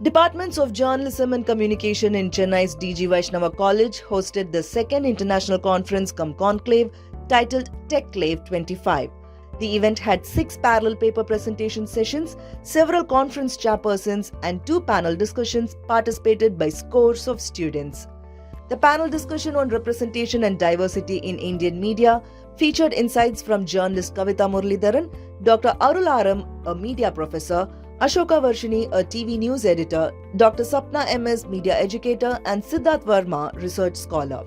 Departments of Journalism and Communication in Chennai's G Vaishnav College hosted the second International Conference Conclave titled TechClave 25. The event had 6 parallel paper presentation sessions, several conference chairpersons, and 2 panel discussions participated by scores of students. The panel discussion on representation and diversity in Indian media featured insights from journalist Kavitha Muralidharan, Dr. Arul Aram, a media professor, Ashoka Varshani, a TV news editor, Dr. Sapna M.S, media educator, and Siddharth Verma, research scholar.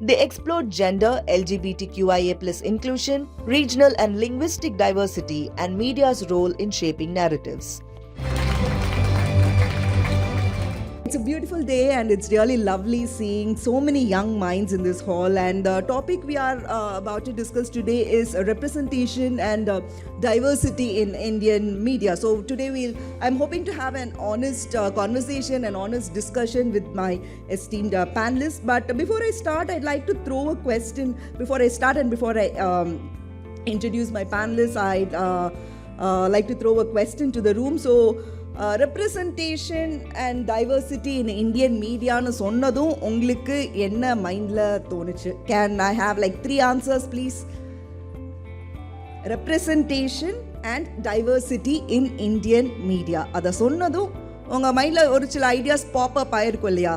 They explored gender, LGBTQIA+ inclusion, regional and linguistic diversity, and media's role in shaping narratives. It's a beautiful day and it's really lovely seeing so many young minds in this hall, and the topic we are about to discuss today is representation and diversity in Indian media. So today I'm hoping to have an honest conversation and honest discussion with my esteemed panelists. But before I start, I'd like to throw a question. Before I introduce my panelists, I'd like to throw a question to the room. So representation and diversity in Indian media nu sonnadum ungalku enna mind la thonuchu? Can I have like 3 answers please? Representation and diversity in Indian media, adha sonnadum unga mind la oru chila ideas pop up aayirukku illaya?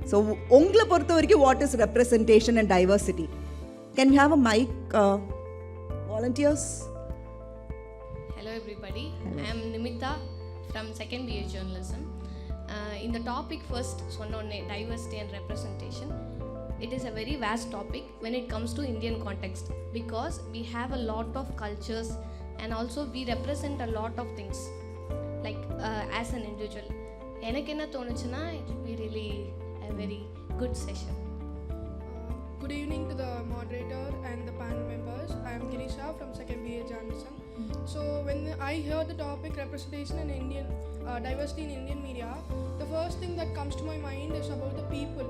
So ungala portha varaiku, what is representation and diversity? Can we have a mic, volunteers? Hello everybody. Hello. I am Nimitha from second BA journalism. In the topic first, diversity and representation, it is a very vast topic when it comes to Indian context, because we have a lot of cultures and also we represent a lot of things, like as an individual. Enakena thonuchuna, it will be really a very good session. Good evening to the moderator and the panel members. I am Girisha from second BA journalism. So when I hear the topic representation in Indian diversity in Indian media, the first thing that comes to my mind is about the people,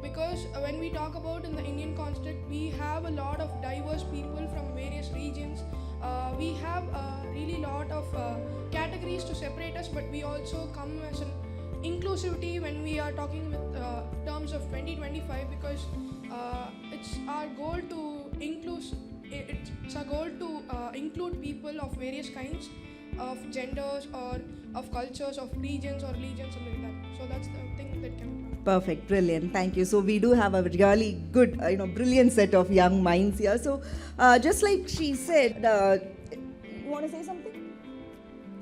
because when we talk about in the Indian context, we have a lot of diverse people from various regions. We have a really lot of categories to separate us, but we also come as an inclusivity when we are talking with terms of 2025, because it's our goal to include people of various kinds of genders or of cultures, of regions or religions, something like that. So that's the thing that can be. Perfect, brilliant, thank you. So we do have a really good, brilliant set of young minds here. So just like she said, you want to say something?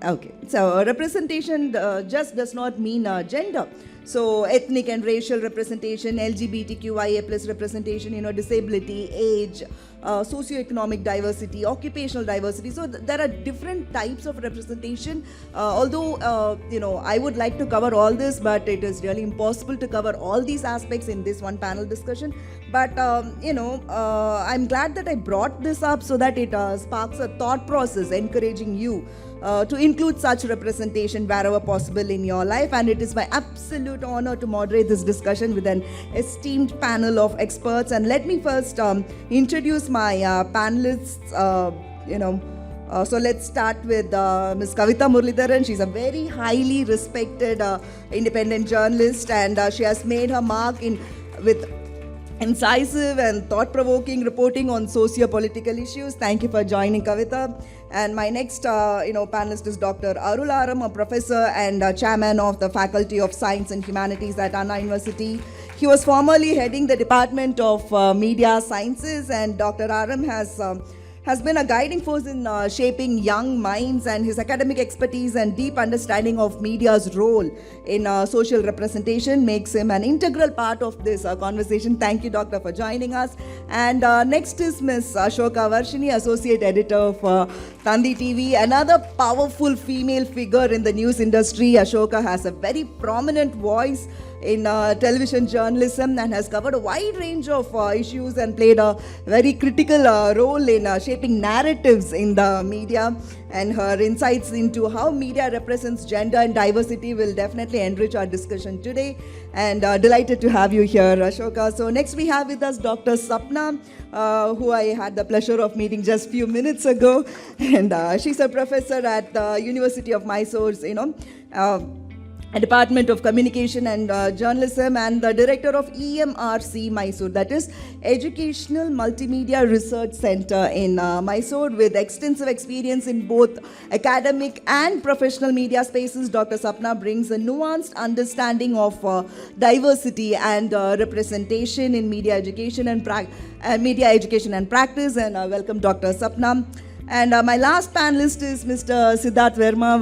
Okay, so representation just does not mean gender. So ethnic and racial representation, LGBTQIA+ representation, disability, age, socioeconomic diversity, occupational diversity. So there are different types of representation. Although I would like to cover all this, but it is really impossible to cover all these aspects in this one panel discussion. But I'm glad that I brought this up so that it sparks a thought process encouraging you to include such representation wherever possible in your life. And it is my absolute honor to moderate this discussion with an esteemed panel of experts. And let me first introduce my panelists. So let's start with Ms. Kavitha Muralidharan. She's a very highly respected independent journalist, and she has made her mark with incisive and thought-provoking reporting on socio-political issues. Thank you for joining, Kavitha. And my next panelist is Dr. Arul Aram, a professor and chairman of the Faculty of Science and Humanities at Anna University. He was formerly heading the Department of Media Sciences, and Dr. Aram has been a guiding force in shaping young minds, and his academic expertise and deep understanding of media's role in social representation makes him an integral part of this conversation. Thank you, Doctor, for joining us. And next is Ms. Ashoka Varshani, Associate Editor of Tandi TV, another powerful female figure in the news industry. Ashoka has a very prominent voice in television journalism and has covered a wide range of issues and played a very critical role in shaping narratives in the media. And her insights into how media represents gender and diversity will definitely enrich our discussion today. And delighted to have you here, Ashoka. So next we have with us Dr. Sapna, who I had the pleasure of meeting just few minutes ago. And she's a professor at the University of Mysore, Department of Communication and Journalism, and the director of EMRC Mysore, that is Educational Multimedia Research Center in Mysore, with extensive experience in both academic and professional media spaces. Dr. Sapna brings a nuanced understanding of diversity and representation in media education and practice. And welcome, Dr. Sapna. And my last panelist is Mr. Siddharth Verma.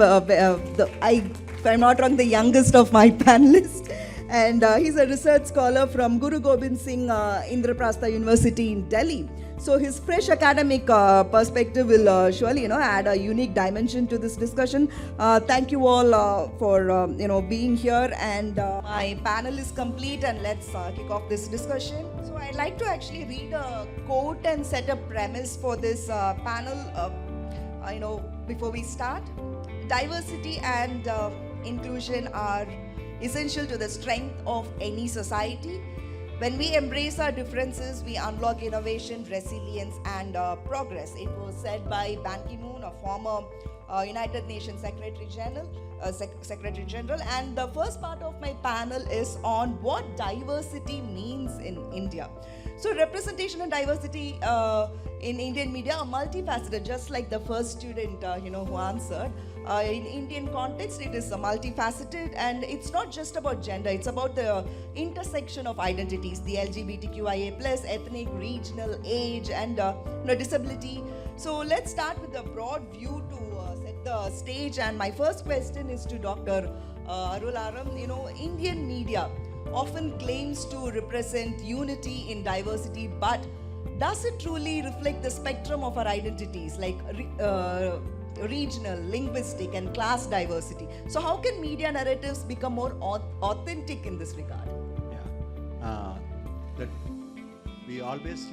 If I'm not wrong, the youngest of my panelists. And he's a research scholar from Guru Gobind Singh Indraprastha University in Delhi. So his fresh academic perspective will surely, add a unique dimension to this discussion. Thank you all for, being here. And my panel is complete, and let's kick off this discussion. So I'd like to actually read a quote and set a premise for this panel, before we start. Diversity and inclusion are essential to the strength of any society. When we embrace our differences, we unlock innovation, resilience, and progress. It was said by Ban Ki-moon, a former United Nations Secretary General. And the first part of my panel is on what diversity means in India. So representation and diversity in Indian media are multifaceted, just like the first student who answered. In Indian context, it is multifaceted, and it's not just about gender, it's about the intersection of identities, the LGBTQIA+, ethnic, regional, age, and disability. So let's start with a broad view to set the stage, and my first question is to Dr. Arul Aram. Indian media often claims to represent unity in diversity, but does it truly reflect the spectrum of our identities, like regional, linguistic, and class diversity? So how can media narratives become more authentic in this regard? That we always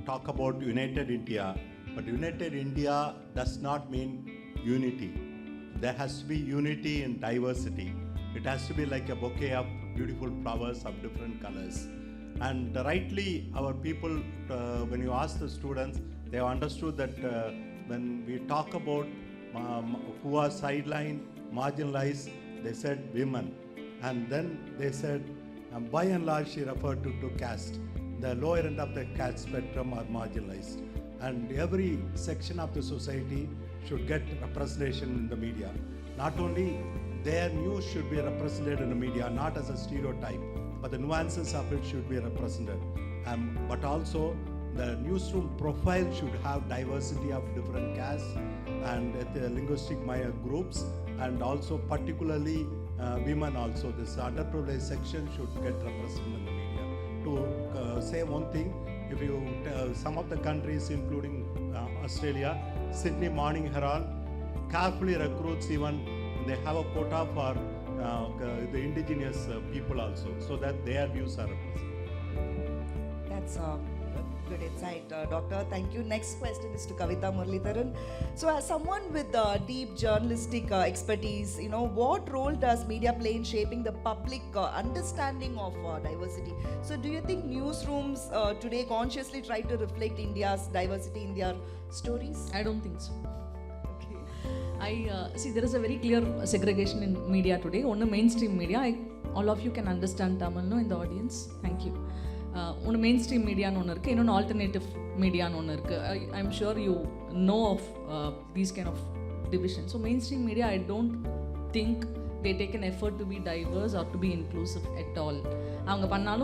talk about United India, but United India does not mean unity. There has to be unity in diversity. It has to be like a bouquet of beautiful flowers of different colors. And rightly, our people, when you ask the students, they have understood that when we talk about who are sidelined, marginalized, they said women. And then they said, by and large, she referred to caste. The lower end of the caste spectrum are marginalized. And every section of the society should get representation in the media. Not only their news should be represented in the media, not as a stereotype, but the nuances of it should be represented. But also, the newsroom profile should have diversity of different castes and linguistic groups, and also particularly women also. This underprivileged section should get represented in the media. To say one thing, if you some of the countries, including Australia, Sydney Morning Herald carefully recruits, even they have a quota for the indigenous people also, so that their views are represented. That's good insight, Doctor. Thank you. Next question is to Kavitha Muralidharan. So as someone with deep journalistic expertise, what role does media play in shaping the public understanding of diversity? So do you think newsrooms today consciously try to reflect India's diversity in their stories? I don't think so. I see there is a very clear segregation in media today. On the mainstream media, all of you can understand Tamil, no, in the audience. Thank you. On mainstream media, no, alternative media, I'm sure you know of these kind of divisions. So mainstream media, I don't think they take an effort to be diverse or to be inclusive at all.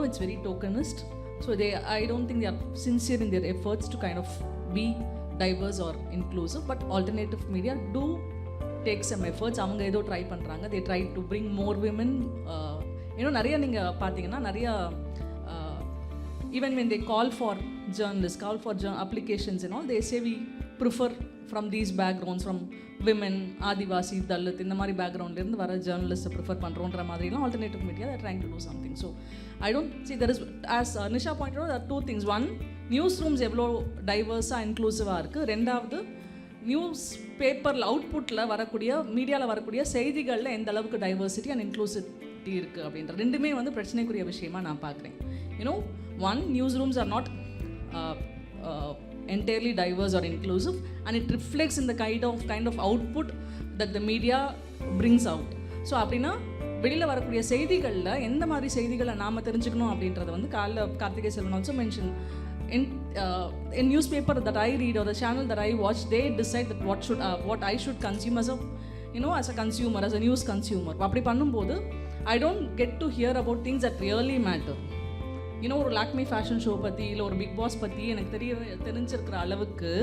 It's very tokenist. So I don't think they are sincere in their efforts to kind of be diverse or inclusive, but alternative media do take some efforts. They try to bring more women. Even when they call for journalists, applications and all, they say we prefer from these backgrounds, from women, Adivasi, Dalit, in the Mari background, journalists prefer alternative media, they're trying to do something. So I don't see there is, as Nisha pointed out, there are two things. One, newsrooms evlo diverse and inclusive are. Rendavathu, newspaper output la varakudiya, media la varakudiya செய்திகள்ல எந்த அளவுக்கு diversity and inclusivity இருக்கு அப்படின்ற ரெண்டுமே வந்து பிரச்சனைக்குரிய விஷயமா நான் பார்க்குறேன். One, newsrooms are not entirely diverse or inclusive, and it reflects in the kind of output that the media brings out. So அப்படின்னா வெளியில் வரக்கூடிய செய்திகளில் எந்த மாதிரி செய்திகளை நாம் தெரிஞ்சுக்கணும் அப்படின்றத வந்து Karthigai Selvan also mention in newspaper that I read or the channel that I watch, they decide that what I should consume as a as a consumer, as a news consumer. அப்படி பண்ணும்போது I don't get to hear about things that really matter. ஒரு Lakme fashion show பற்றி இல்லை ஒரு big pass பற்றி எனக்கு தெரிஞ்சிருக்கிற அளவுக்கு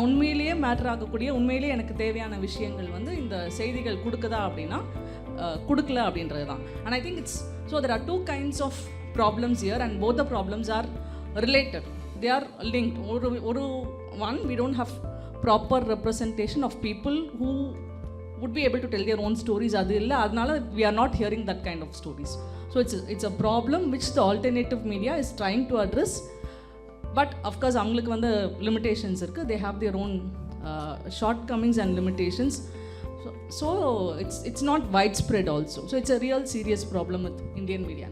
உண்மையிலேயே மேட்டர் ஆகக்கூடிய உண்மையிலேயே எனக்கு தேவையான விஷயங்கள் வந்து இந்த செய்திகள் கொடுக்குதா அப்படின்னா கொடுக்கல அப்படின்றது தான். And I think it's so there are two kinds of problems here and both the problems are related. They are linked. One, we don't have proper representation of people who would be able to tell their own stories. Adnala we are not hearing that kind of stories. So it's a problem which the alternative media is trying to address. But of course avangalukku vanda limitations irukku. They have their own shortcomings and limitations. So it's not widespread also. So it's a real serious problem with Indian media.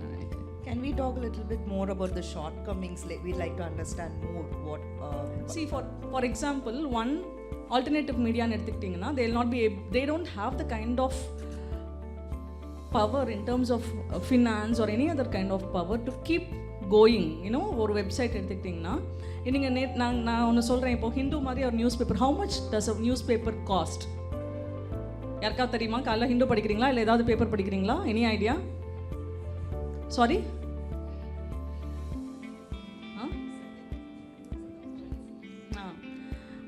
Can we talk a little bit more about the shortcomings? We'd like to understand more what... See, for example, one alternative media எடுத்துக்கிட்டிங்கன்னா they don't have the kind of power in terms of finance or any other kind of power to keep going. ஒரு website எடுத்துக்கிட்டிங்கன்னா நீங்கள் நான் ஒன்று சொல்கிறேன், இப்போ ஹிந்து மாதிரி ஒரு news paper, how much does a newspaper cost? யாருக்காவது தெரியுமா? காலைல ஹிந்து படிக்கிறீங்களா இல்லை ஏதாவது பேப்பர் படிக்கிறீங்களா? Any idea? Sorry?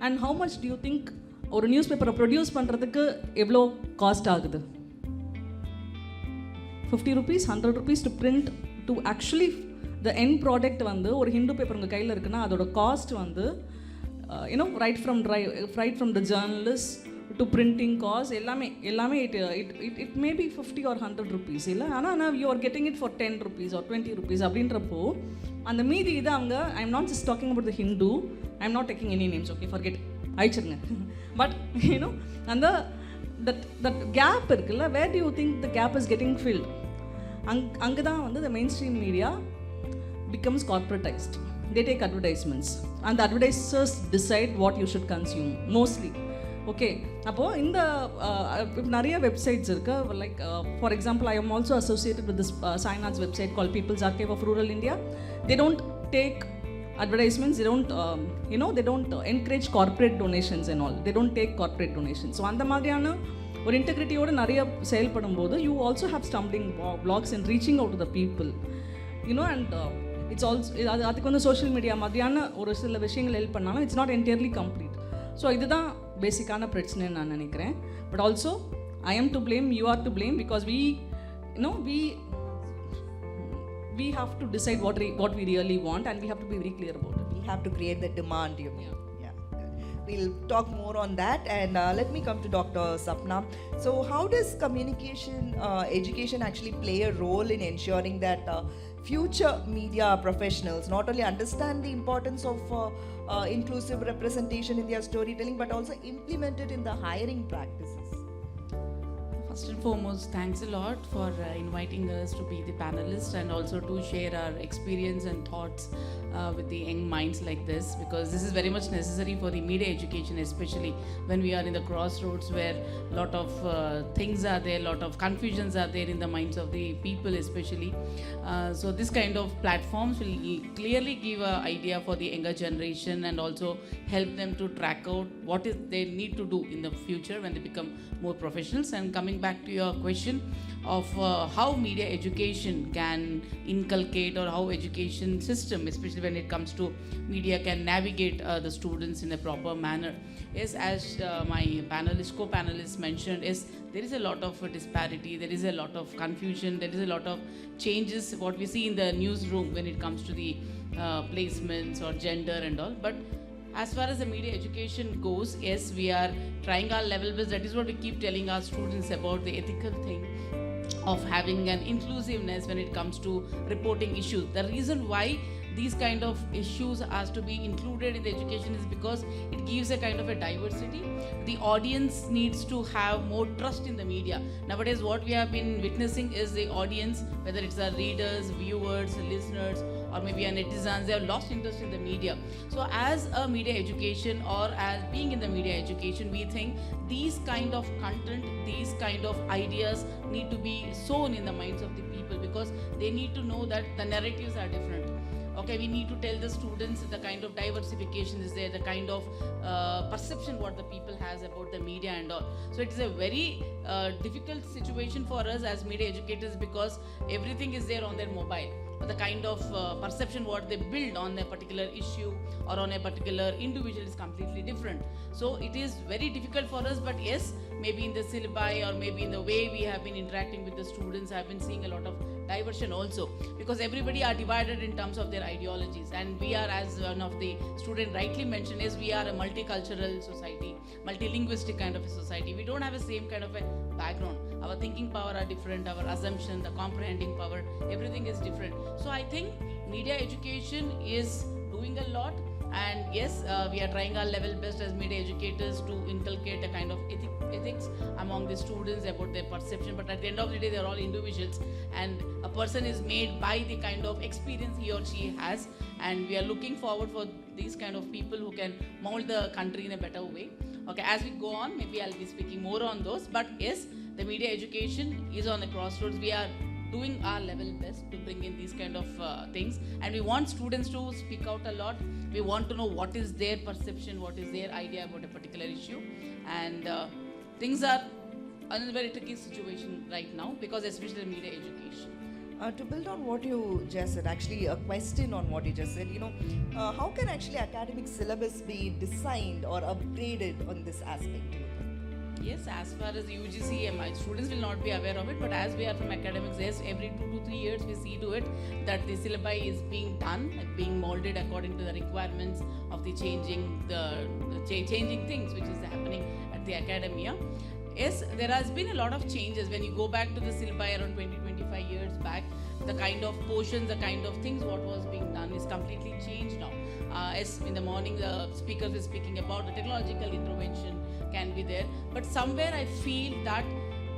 And how much do you think ஒரு நியூஸ் பேப்பரை ப்ரொடியூஸ் பண்ணுறதுக்கு எவ்வளோ காஸ்ட் ஆகுது? 50 rupees, 100 rupees to print to actually the end product வந்து ஒரு ஹிந்து பேப்பர் உங்கள் கையில் இருக்குன்னா அதோட காஸ்ட் வந்து right from the journalist to printing cost எல்லாமே it may be 50 or 100 rupees இல்லை, ஆனால் you are getting it for 10 rupees or 20 rupees அப்படின்றப்போ அந்த மீதி இது அவங்க I am not just talking about the Hindu, I am not taking any names, okay, forget அழிச்சிருங்க. But அந்த that gap இருக்குல்ல, where do you think the gap is getting filled? அங்கே தான் வந்து the mainstream media becomes corporatized. They take advertisements and the advertisers decide what you should consume mostly. Okay, அப்போது இந்த நிறைய websites இருக்குது. Like for example I am also associated with this Sainath's website call People's Archive of Rural India. They don't take advertisements, they don't encourage corporate donations and all. They don't take corporate donations. So அந்த மாதிரியான ஒரு இன்டெகிரிட்டியோடு நிறைய செயல்படும் போது you also have stumbling blocks and reaching out to the people and it's also அதுக்கு வந்து social media மாதிரியான ஒரு சில விஷயங்கள் ஹெல்ப் பண்ணாலும் it's not entirely complete. So இதுதான் பேசிக்கான பிரச்சனைன்னு நான் நினைக்கிறேன். But also I am to blame, you are to blame, because we have to decide what we really want and we have to be very clear about it. We have to create the demand, you mean. Yeah. We'll talk more on that, and let me come to Dr. Sapna. So how does communication education actually play a role in ensuring that future media professionals not only understand the importance of inclusive representation in their storytelling but also implement it in the hiring practices? First and foremost, thanks a lot for inviting us to be the panelists and also to share our experience and thoughts with the young minds like this, because this is very much necessary for the media education, especially when we are in the crossroads where a lot of things are there, a lot of confusions are there in the minds of the people especially. So this kind of platforms will clearly give an idea for the younger generation and also help them to track out what is they need to do in the future when they become more professionals. And coming back to your question of how media education can inculcate, or how education system, especially when it comes to media, can navigate the students in a proper manner. Yes, as my co-panelists mentioned, is there is a lot of disparity, there is a lot of confusion, there is a lot of changes what we see in the newsroom when it comes to the placements or gender and all. But as far as the media education goes, yes, we are trying our level best. That is what we keep telling our students about the ethical thing of having an inclusiveness when it comes to reporting issues. The reason why these kind of issues has to be included in the education is because it gives a kind of a diversity. The audience needs to have more trust in the media. Nowadays what we have been witnessing is the audience, whether it's our readers, viewers, listeners, or maybe are netizens, they have lost interest in the media. So as a media education or as being in the media education, we think these kind of content, these kind of ideas need to be sown in the minds of the people, because they need to know that the narratives are different. Okay, we need to tell the students the kind of diversification is there, the kind of perception what the people has about the media and all. So it is a very difficult situation for us as media educators, because everything is there on their mobile. The kind of perception what they build on a particular issue or on a particular individual is completely different. So it is very difficult for us, but yes, maybe in the syllabi or maybe in the way we have been interacting with the students, I have been seeing a lot of diversion also, because everybody are divided in terms of their ideologies, and we are, as one of the student rightly mentioned, is we are a multicultural society, multilinguistic kind of a society. We don't have the same kind of a background. Our thinking power are different, our assumption, the comprehending power, everything is different. So I think media education is doing a lot, and yes, we are trying our level best as media educators to inculcate a kind of ethics among the students about their perception. But at the end of the day, they are all individuals, and a person is made by the kind of experience he or she has, and we are looking forward for these kind of people who can mold the country in a better way. Okay, as we go on, maybe I'll be speaking more on those, but yes, the media education is on the crossroads. We are doing our level best to bring in these kind of things, and we want students to speak out a lot. We want to know what is their perception, what is their idea about a particular issue, and things are in a very tricky situation right now, because especially media education. To build on what you just said, actually a question on what you just said, how can actually academic syllabus be designed or upgraded on this aspect? Yes, as far as UGC, my students will not be aware of it, but as we are from academics, yes, every 2 to 3 years we see to it that the syllabi is being done, being molded according to the requirements of the changing things which is happening at the academia. Yes, there has been a lot of changes. When you go back to the syllabi around 20-25 years back, the kind of portions, the kind of things what was being done is completely changed now. As in the morning, the speakers were speaking about the technological intervention can be there, but somewhere I feel that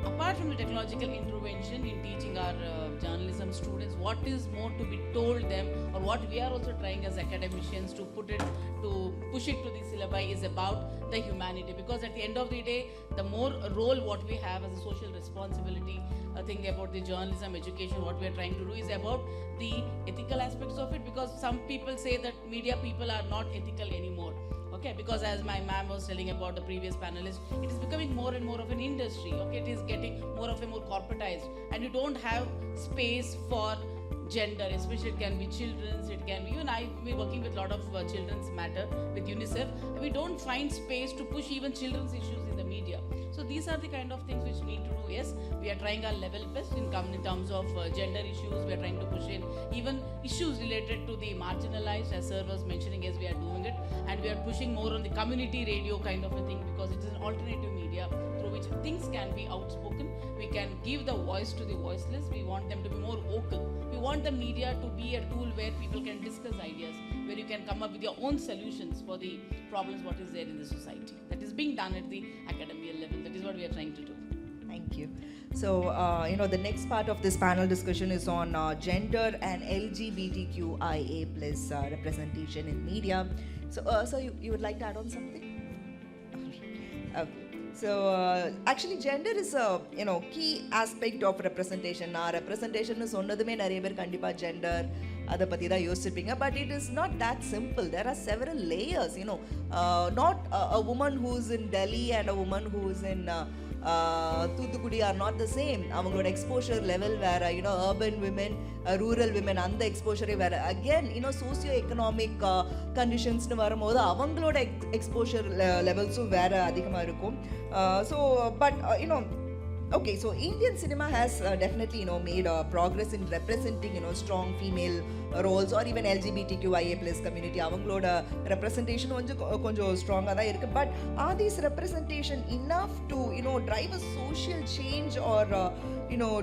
apart from the technological intervention in teaching our journalism students, what is more to be told them, or what we are also trying as academicians to push it to the syllabi, is about the humanity. Because at the end of the day, the more role what we have as a social responsibility, thing about the journalism education, what we are trying to do is about the ethical aspects of it, because some people say that media people are not ethical anymore. Okay, because as my ma'am was telling about the previous panelist, it is becoming more and more of an industry. Okay, it is getting more corporatized, and you don't have space for gender, especially it can be children's, it can be, even I've been working with a lot of children's matter with UNICEF. We don't find space to push even children's issues in the media. So these are the kind of things which we need to do. Yes, we are trying our level best in terms of gender issues. We are trying to push in even issues related to the marginalized, as sir was mentioning, as we are doing it, and we are pushing more on the community radio kind of a thing, because it is an alternative media through which things can be outspoken. We can give the voice to the voiceless. We want them to be more vocal. We want the media to be a tool where people can discuss ideas, where you can come up with your own solutions for the problems what is there in the society. That is being done at the academic level. That is what we are trying to do. Thank you. So, the next part of this panel discussion is on gender and LGBTQIA plus representation in media. So, you would like to add on something? Okay. So, actually, gender is a key aspect of representation. Representation is சொன்னதுமே நிறைய பேர் கண்டிப்பா gender அதை பற்றி தான் யோசிச்சிருப்பீங்க. But it is not that simple. There are several layers. Not a woman who is in Delhi and a woman who is in Thoothukudi are not the same. அவங்களோட exposure level வேற, urban women, rural women, அந்த exposure வேற. Again, socio-economic conditionsனு வரும்போது அவங்களோட exposure levelsும் வேற அதிகமாக இருக்கும். Okay, so Indian cinema has definitely, made progress in representing, strong female roles or even LGBTQIA plus community. அவங்களோட representation கொஞ்சம் ஸ்ட்ராங்காக தான் இருக்குது. But are these representation enough to, drive a social change, or,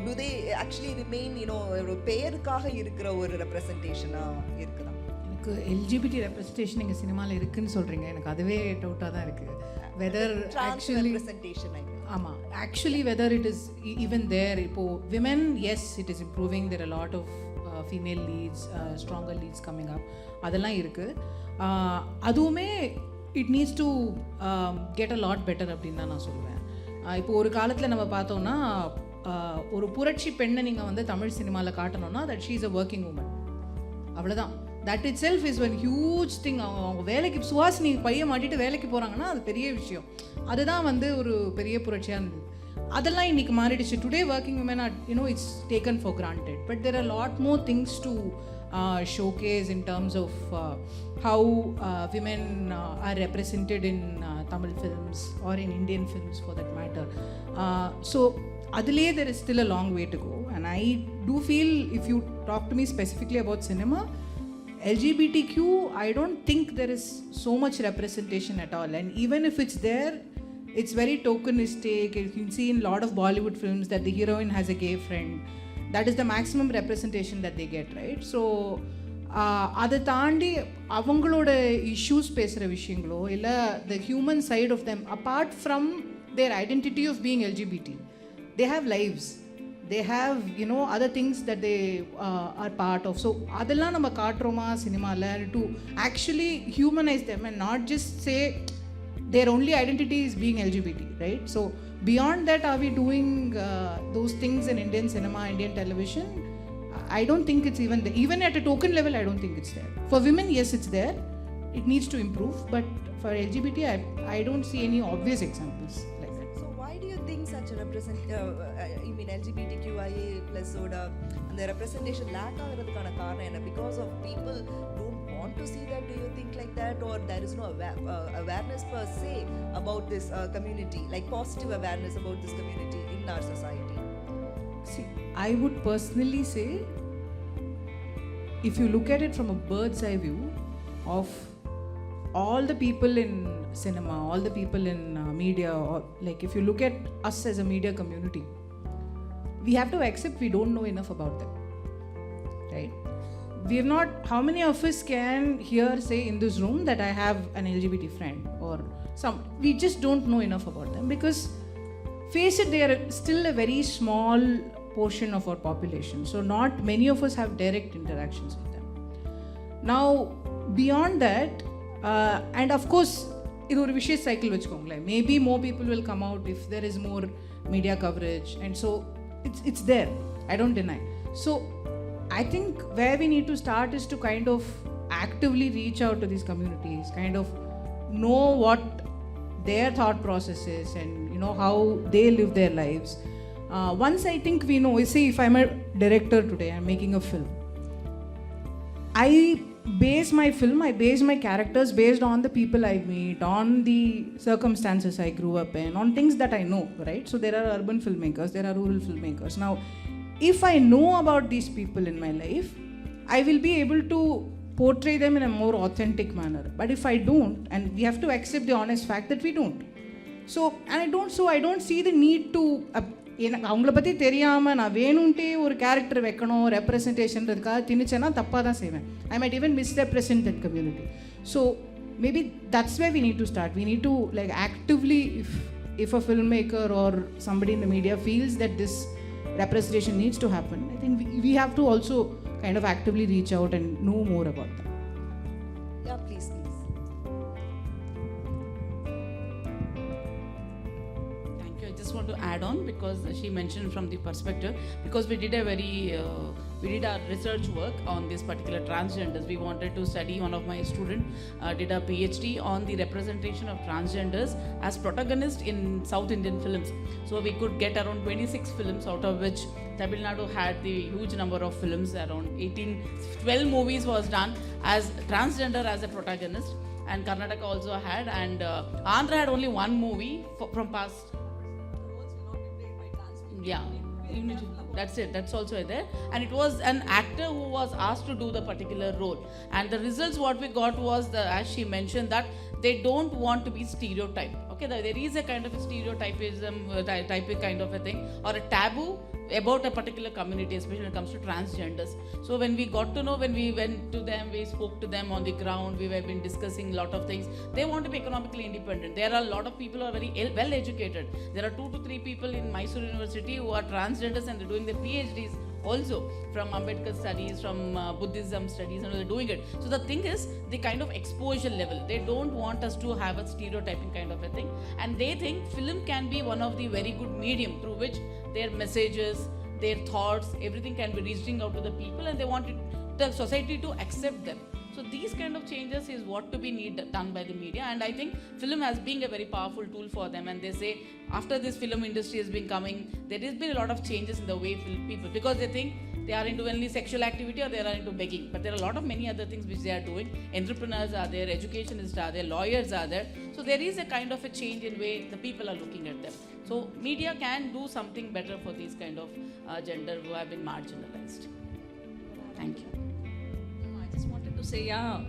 do they actually remain, ஒரு பெயருக்காக இருக்கிற ஒரு ரெப்ரசன்டேஷனாக இருக்குதா? எனக்கு LGBT ரெப்ரசன்டேஷன் எங்கள் சினிமாவில் இருக்குதுன்னு சொல்கிறீங்க. எனக்கு அதுவே டவுட்டாக தான் இருக்குது. வெதர் ஆக்சுவலி ஆமாம் actually whether it is even there இப்போது women yes it is improving there a lot of female leads stronger leads coming up அதெல்லாம் இருக்குது. அதுவுமே it needs to get a lot better அப்படின்னு தான் நான் சொல்லுவேன். இப்போ ஒரு காலத்தில் நம்ம பார்த்தோம்னா ஒரு புரட்சி பெண்ணை நீங்கள் வந்து தமிழ் சினிமாவில் காட்டணும்னா that she is a working woman, அவ்வளோதான். That itself is one huge thing. அவங்க வேலைக்கு சுவாசினி பையன் மாட்டிட்டு வேலைக்கு போகிறாங்கன்னா அது பெரிய விஷயம். அதுதான் வந்து ஒரு பெரிய புரட்சியாக இருந்தது. அதெல்லாம் இன்றைக்கி மாறிடுச்சு. Today working women are it's taken for granted. But there are lot more things to showcase in terms of how women are represented in Tamil films or in Indian films for that matter. So adile there is still a long way to go, and I do feel if you talk to me specifically about cinema, LGBTQ, I don't think there is so much representation at all, and even if it's there, it's very tokenistic. You can see in a lot of Bollywood films that the heroine has a gay friend. That is the maximum representation that they get, right? So அதை தாண்டி அவங்களோட issues பேசுகிற விஷயங்களோ இல்லை the human side of them apart from their identity of being LGBT, they have lives, they have other things that they are part of. So அதெல்லாம் நம்ம காட்டுறோமா சினிமாவில் to actually humanize them and not just say their only identity is being LGBT, right? So beyond that, are we doing those things in Indian cinema, Indian television? I don't think it's even there. Even at a token level, I don't think it's there. For women, yes, it's there. It needs to improve. But for LGBT, I don't see any obvious examples like that. So why do you think such a LGBTQIA plus and the representation lack ஆகிறதுக்கான காரணம் என்ன? Because of people don't want to see that, do you think like that, or there is no awareness per se about this community, like positive awareness about this community in our society? See, I would personally say, if you look at it from a bird's eye view of all the people in cinema, all the people in media, or like if you look at us as a media community, we have to accept we don't know enough about them, right? We're not, how many of us can here say in this room that I have an LGBT friend or some, we just don't know enough about them because face it, they are still a very small portion of our population. So not many of us have direct interactions with them. Now beyond that, and of course இது ஒரு vicious cycle வச்சுக்கோங்களேன். Maybe more people will come out if there is more media coverage, and so it's there, I don't deny. So I think where we need to start is to kind of actively reach out to these communities, kind of know what their thought process is and how they live their lives. Once I think we know, see, if I'm a director today, I'm making a film, I base my film, I base my characters based on the people I meet, on the circumstances I grew up in, on things that I know, right? So there are urban filmmakers, there are rural filmmakers. Now if I know about these people in my life, I will be able to portray them in a more authentic manner. But if I don't, and we have to accept the honest fact that we don't. So I don't see the need to எனக்கு அவங்கள பற்றி தெரியாமல் நான் வேணும்ட்டே ஒரு character வைக்கணும் ரெப்ரசன்டேஷன்றதுக்காக திணிச்சேன்னா தப்பாக தான் செய்வேன். I might even misrepresent that community. So maybe that's where we need to start. We need to like actively, if a filmmaker or somebody in the media feels that this representation needs to happen, I think we have to also kind of actively reach out and know more about that. Yeah, please. Thank you. I just want to add on because she mentioned from the perspective, because we did our research work on this particular transgenders. We wanted to study, one of my students did a PhD on the representation of transgenders as protagonists in South Indian films. So we could get around 26 films, out of which Tamil Nadu had the huge number of films, around 12 movies was done as transgender as a protagonist, and Karnataka also had, and Andhra had only one movie from past. Yeah, that's it, that's also there, and it was an actor who was asked to do the particular role, and the results what we got was as she mentioned that they don't want to be stereotyped. Okay, okay, there is a kind of a stereotypism, typic kind of a thing, or a taboo about a particular community, especially when it comes to transgenders. So when we got to know, when we went to them, we spoke to them on the ground, we have been discussing a lot of things. They want to be economically independent. There are a lot of people who are very well educated. There are 2 to 3 people in Mysore University who are transgenders and they're doing their PhDs also from Ambedkar studies, from Buddhism studies, and they're doing it. So the thing is, the kind of exposure level, they don't want us to have a stereotyping kind of a thing, and they think film can be one of the very good medium through which their messages, their thoughts, everything can be reaching out to the people, and they want the society to accept them. So these kind of changes is what to be done by the media, and I think film has been a very powerful tool for them. And they say after this film industry has been coming, there has been a lot of changes in the way people, because they think they are into only sexual activity or they are into begging, but there are a lot of many other things which they are doing. Entrepreneurs are there, educationists are there, lawyers are there. So there is a kind of a change in way the people are looking at them. So media can do something better for these kind of gender who have been marginalized. Thank you. I just wanted to say,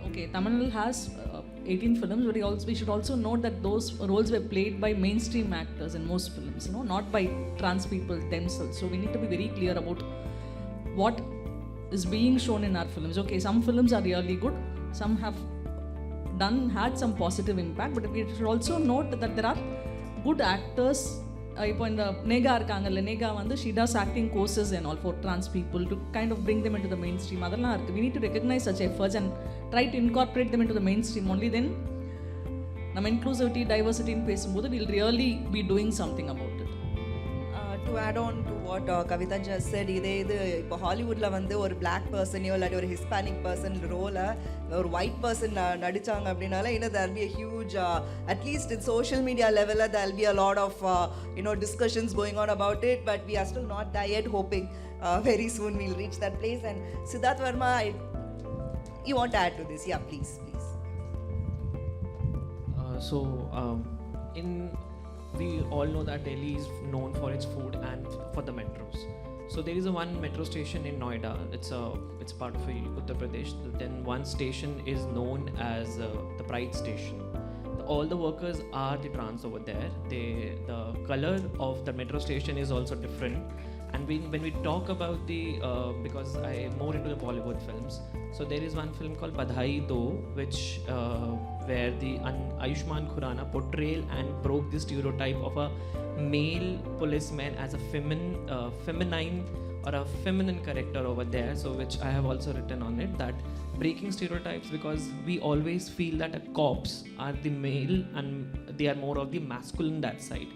okay, Tamil has 18 films, but we should also note that those roles were played by mainstream actors in most films, not by trans people themselves. So we need to be very clear about what is being shown in our films. Okay, some films are really good, some have had some positive impact, but we should also note that there are good actors. இப்போ இந்த நேகா இருக்காங்கல்ல, நேகா வந்து she does acting courses and all for trans people to kind of bring them into the mainstream. அதெல்லாம் இருக்குது. We need to recognize such efforts and try to incorporate them into the mainstream. Only then நம்ம inclusivity, diversity ன்னு பேசும்போது we'll really be doing something about it. To add on to what Kavitha just said, இது இப்போ ஹாலிவுட்டில் வந்து ஒரு black பர்சனையோ இல்லாட்டி ஒரு Hispanic person ரோலை ஒரு ஒயிட் பர்சன் நடித்தாங்க அப்படின்னால there'll be a huge, at least in social media level, there'll be a lot of discussions going on about it, but we are still not there yet, hoping very soon we'll reach that place. And Siddharth Verma, you want to add to this? Yeah, please. We all know that Delhi is known for its food and for the metros. So there is one metro station in Noida. It's part of Uttar Pradesh. Then one station is known as the Pride Station. All the workers are the trans over there. The color of the metro station is also different. And when we talk about because I am more into the Bollywood films, so there is one film called Badhai Do, which where the Ayushmann Khurrana portrayal and broke the stereotype of a male policeman as a feminine or a feminine character over there. So which I have also written on it, that breaking stereotypes, because we always feel that cops are the male and they are more of the masculine that side.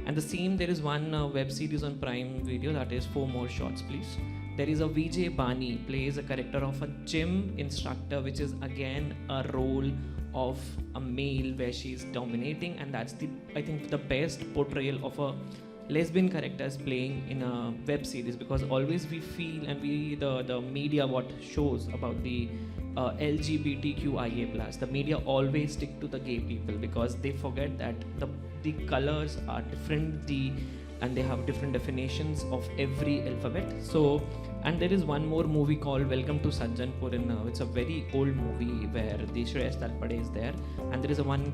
And the same, there is one web series on Prime Video that is 4 More Shots Please. There is a VJ Bani plays a character of a gym instructor, which is again a role of a male where she is dominating, and that's I think the best portrayal of a lesbian characters playing in a web series, because always we feel, and the media what shows about the LGBTQIA+, the media always stick to the gay people, because they forget that the colors are different, and they have different definitions of every alphabet. So, and there is one more movie called Welcome to Sajjanpur. It's a very old movie where the Shreyash Talpade is there, and there is one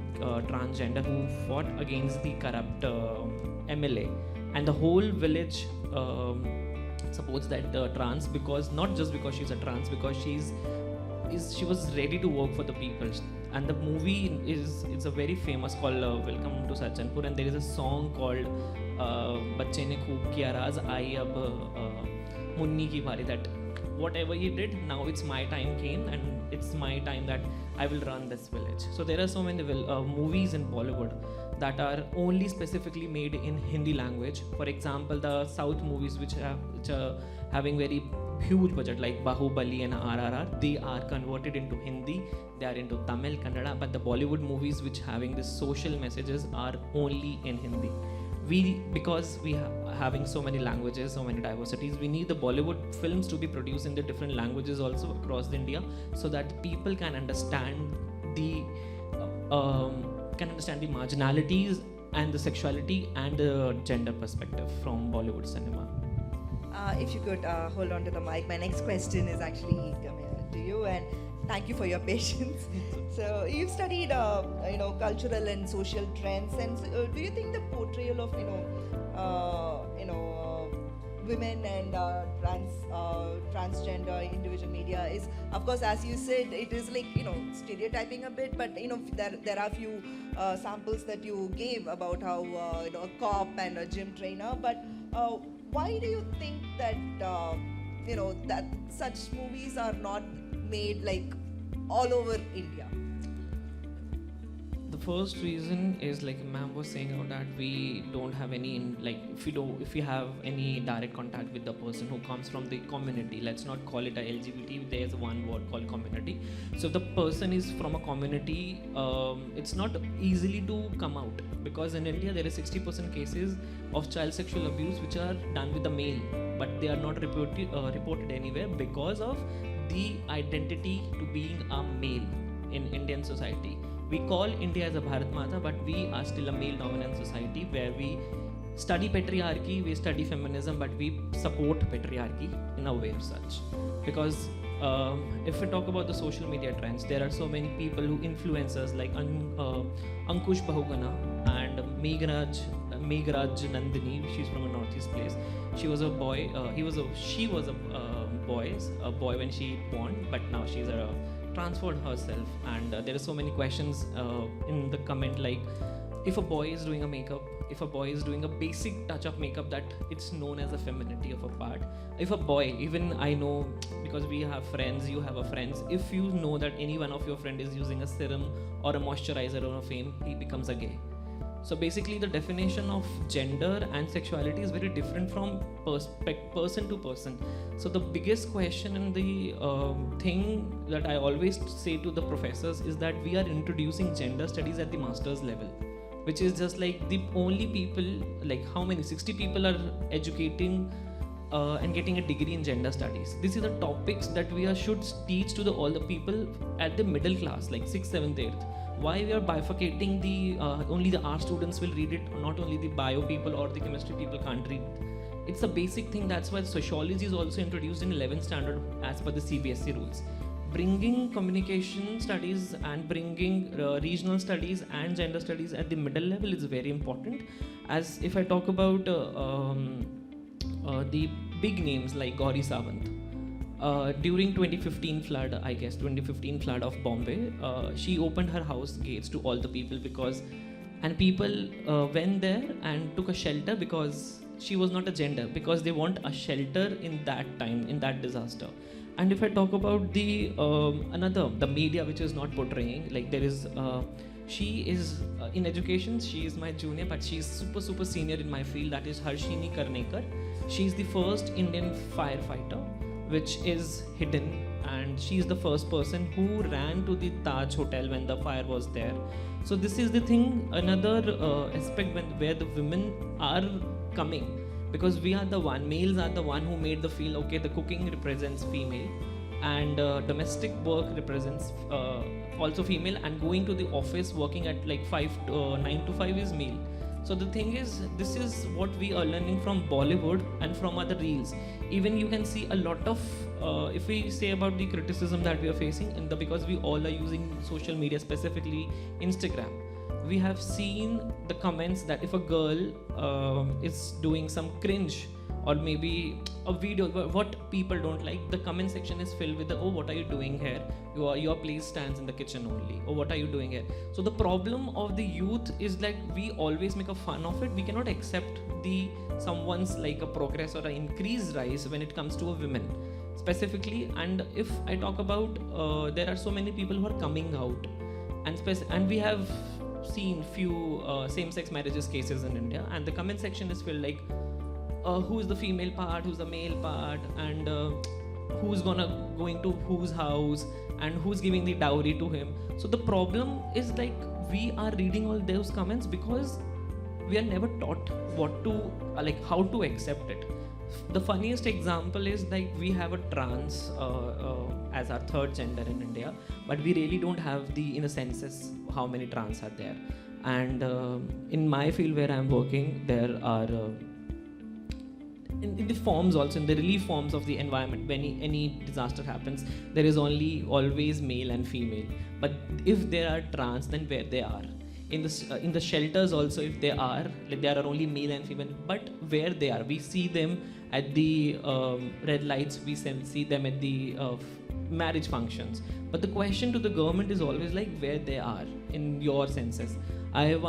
transgender who fought against the corrupt MLA, and the whole village supports that trans, because not just because she's a trans, because she was ready to work for the people. And the movie it's a very famous called Welcome to Sajjanpur, and there is a song called Bacche ne khoob kiya raaz aayi ab munni ki bari, that whatever he did, now it's my time came, and it's my time that I will run this village. So there are so many movies in Bollywood that are only specifically made in Hindi language. For example, the South movies which are having very huge budget like Bahubali and RRR, they are converted into Hindi, they are into Tamil, Kannada, but the Bollywood movies which having the social messages are only in Hindi. Because we having so many languages, so many diversities, we need the Bollywood films to be produced in the different languages also across India, so that people can understand the marginalities and the sexuality and the gender perspective from Bollywood cinema. If you could hold on to the mic, my next question is actually to you, and thank you for your patience. So you've studied, cultural and social trends, and do you think the portrayal of, women and transgender individual media is, of course, as you said, it is like, stereotyping a bit, but, there are few samples that you gave about how, a cop and a gym trainer, but why do you think that, that such movies are not made like all over India? The first reason is, like ma'am was saying, that we don't have any if we have any direct contact with the person who comes from the community, let's not call it a LGBT, there's one word called community. So if the person is from a community, it's not easily to come out, because in India there is 60% cases of child sexual abuse which are done with the male, but they are not reported anywhere because of the identity to being a male in Indian society. We call India as a Bharat Mata, but we are still a male-dominant society where we study patriarchy, we study feminism, but we support patriarchy in a way of such. Because if we talk about the social media trends, there are so many people who influence us, like Ankush Bahugana and Meghraj Nandini. She's from a northeast place. She was a boy. She was a boy when she born, but now she's transformed herself. And there are so many questions in the comment, like if a boy is doing a makeup, if a boy is doing a basic touch of makeup, that it's known as a femininity of a part. If a boy, even I know, because we have friends, you have a friends, if you know that any one of your friend is using a serum or a moisturizer or a fame, he becomes a gay. So basically the definition of gender and sexuality is very different from person to person. So the biggest question and the thing that I always say to the professors is that we are introducing gender studies at the master's level, which is just like the only people, like how many, 60 people are educating and getting a degree in gender studies. These are the topics that we should teach to all the people at the middle class, like 6th, 7th, 8th. Why we are bifurcating only the art students will read it, not only the bio people or the chemistry people can't read. It's a basic thing. That's why sociology is also introduced in 11th standard as per the CBSE rules. Bringing communication studies and bringing regional studies and gender studies at the middle level is very important. As if I talk about the big names like Gauri Sawant, during 2015 flood, I guess 2015 flood of Bombay, she opened her house gates to all the people and people went there and took a shelter because she was not a gender, because they want a shelter in that time, in that disaster. And if I talk about the media which is not portraying, like there is, she is in education, she is my junior, but she is super senior in my field, that is Harshini Karnekar. She is the first Indian firefighter which is hidden, and she is the first person who ran to the Taj Hotel when the fire was there. So this is the thing, another aspect where the women are coming, because we are the males are the one who made the feel, okay, the cooking represents female and domestic work represents also female, and going to the office working at like 9 to 5 is male. So the thing is, this is what we are learning from Bollywood and from other reels. Even you can see a lot of, if we say about the criticism that we are facing, because we all are using social media, specifically Instagram, we have seen the comments that if a girl is doing some cringe or maybe a video, what people don't like, the comment section is filled with oh, what are you doing here? Your place stands in the kitchen only. Oh, what are you doing here? So the problem of the youth is like we always make a fun of it. We cannot accept someone's like a progress or an increased rise when it comes to a women specifically. And if I talk about, there are so many people who are coming out, and we have seen few same-sex marriages cases in India, and the comment section is filled like who's the female part, who's the male part, and who's going to whose house, and who's giving the dowry to him. So the problem is like we are reading all those comments because we are never taught how to accept it. The funniest example is like we have a trans as our third gender in India, but we really don't have in a census how many trans are there. And in my field where I'm working, there are in the forms also, in the relief forms of the environment. When any disaster happens, there is always male and female. But if there are trans, then where they are. In the shelters also, if they are, like, there are only male and female, but where they are, we see them at the red lights, we see them at the marriage functions. But the question to the government is always like where they are in your senses. I've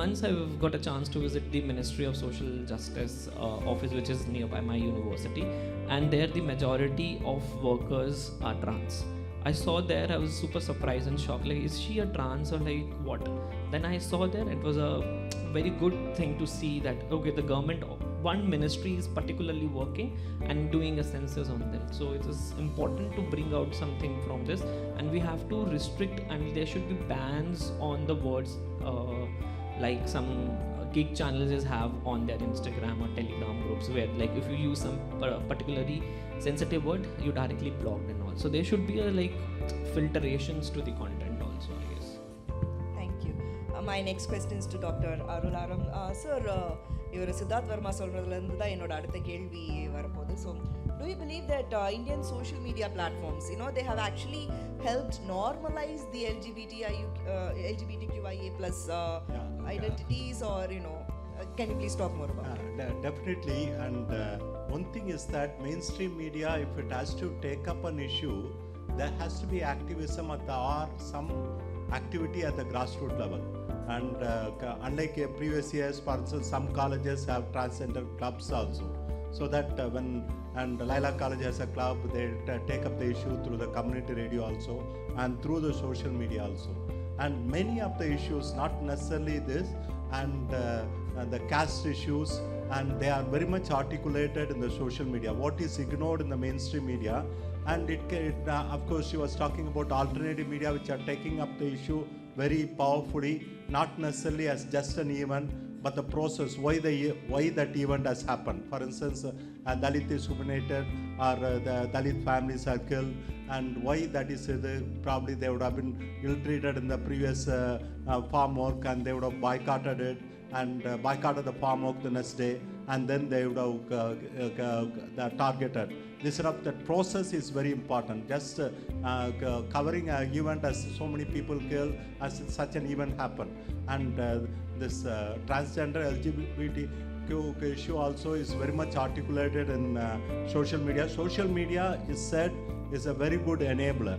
got a chance to visit the Ministry of Social Justice office, which is nearby my university, and there the majority of workers are trans. I saw there, I was super surprised and shocked, like, is she a trans or like what? Then I saw there, it was a very good thing to see that, okay, the government, one ministry is particularly working and doing a census on them. So it is important to bring out something from this, and we have to restrict, and there should be bans on the words like some gig channels have on their Instagram or Telegram groups, where like if you use some particularly sensitive word, you directly blocked and all. So there should be a like filtrations to the content also, I guess. Thank you. My next question is to Dr. Arul Aram. Sir, இவர் சித்தார்த் வர்மா சொல்கிறதுலேருந்து தான் என்னோட அடுத்த கேள்வி வரப்போகுது. So do you believe that Indian social media platforms, they have actually helped normalize the LGBTQIA plus identities, or can you please talk more about it? Definitely, and one thing is that mainstream media, if it has to take up an issue, there has to be activism or some activity at the grassroots level. And unlike previous years, for instance, some colleges have transgender clubs also. So that and Laila College has a club, they take up the issue through the community radio also and through the social media also. And many of the issues, not necessarily this, and the caste issues, and they are very much articulated in the social media. What is ignored in the mainstream media, and of course, she was talking about alternative media which are taking up the issue very powerfully, not necessarily as just an event, but the process, why that event has happened. For instance, Dalit is humiliated, or the Dalit families are killed, and why that is, probably they would have been ill-treated in the previous farm work, and they would have boycotted it, and boycotted the farm work the next day, and then they would have targeted. This that process is very important. Just covering an event as so many people killed, as such an event happened, and this transgender LGBTQ issue also is very much articulated in social media. Social media is said is a very good enabler,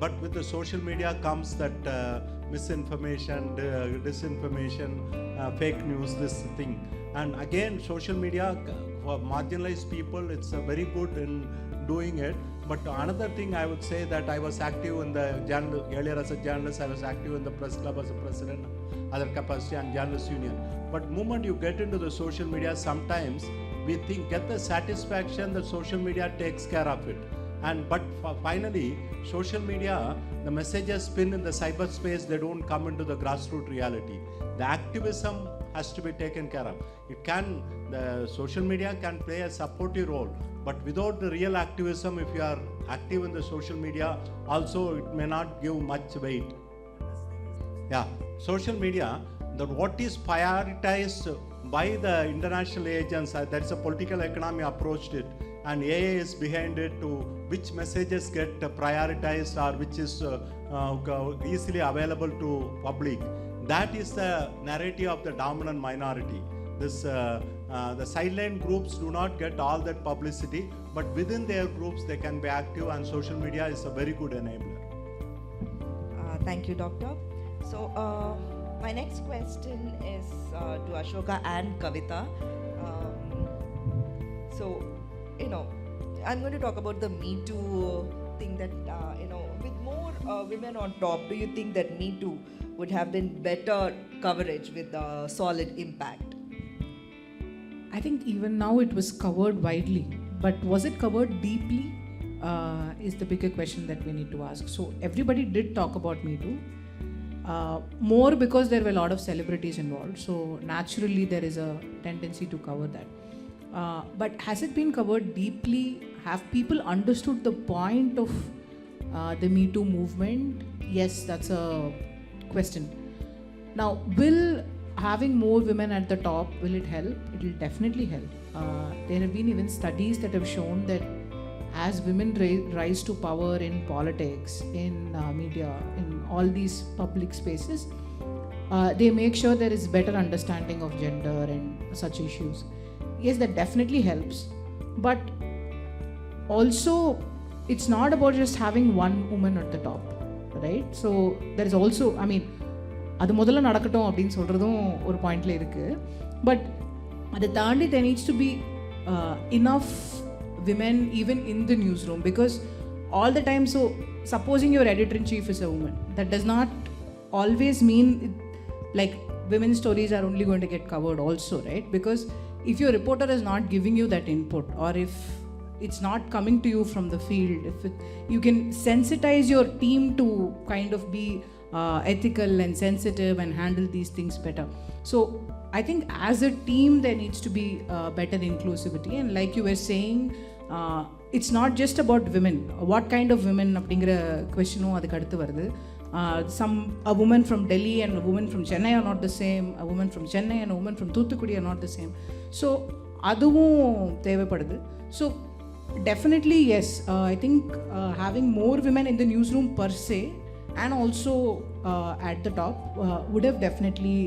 but with the social media comes that misinformation, disinformation, fake news, this thing. And again, social media for marginalized people, it's very good in doing it. But another thing I would say, that I was active in the earlier as a journalist, I was active in the press club as a president, other capacity, and journalist union. But moment you get into the social media, sometimes we get the satisfaction that social media takes care of it. But finally, social media, the messages spin in the cyberspace, they don't come into the grassroots reality. The activism has to be taken care of. The social media can play a supportive role, but without the real activism, if you are active in the social media, also it may not give much weight. Social media, what is prioritized by the international agents, that is a political economy approached it, and AI is behind it to which messages get prioritized or which is easily available to public. That is the narrative of the dominant minority. The sideline groups do not get all that publicity, but within their groups they can be active, and social media is a very good enabler. Thank you, Doctor. So my next question is to Ashoka and Kavitha. I'm going to talk about the Me Too thing, that with more women on top, do you think that Me Too would have been better coverage with a solid impact? I think even now it was covered widely, but was it covered deeply is the bigger question that we need to ask. So everybody did talk about Me Too, more because there were a lot of celebrities involved, so naturally there is a tendency to cover that. But has it been covered deeply? Have people understood the point of the Me Too movement? Yes, that's a question. Now, will having more women at the top, will it help? It will definitely help. there have been even studies that have shown that as women rise to power in politics, in media, in all these public spaces, they make sure there is better understanding of gender and such issues. Yes, that definitely helps, but also it's not about just having one woman at the top, right? So there is also, I mean, அது முதல்ல நடக்கட்டும் அப்படின்னு சொல்கிறதும் ஒரு பாயிண்டில் இருக்குது. But அதை தாண்டி there needs to be enough women even in the newsroom, because all the time, so supposing your editor-in-chief is a woman, that does not always mean like women's stories are only going to get covered also, right? Because if your reporter is not giving you that input, or if it's not coming to you from the field, you can sensitize your team to kind of be ethical and sensitive and handle these things better. So I think as a team there needs to be better inclusivity, and like you were saying, it's not just about women. What kind of women அப்படிங்கிற கொஸ்டினும் அதுக்கு அடுத்து வருது. A woman from Delhi and a woman from Chennai are not the same. A woman from Chennai and a woman from Thuthukudi are not the same. So அதுவும் தேவைப்படுது. So definitely yes, I think having more women in the newsroom per se and also at the top would have definitely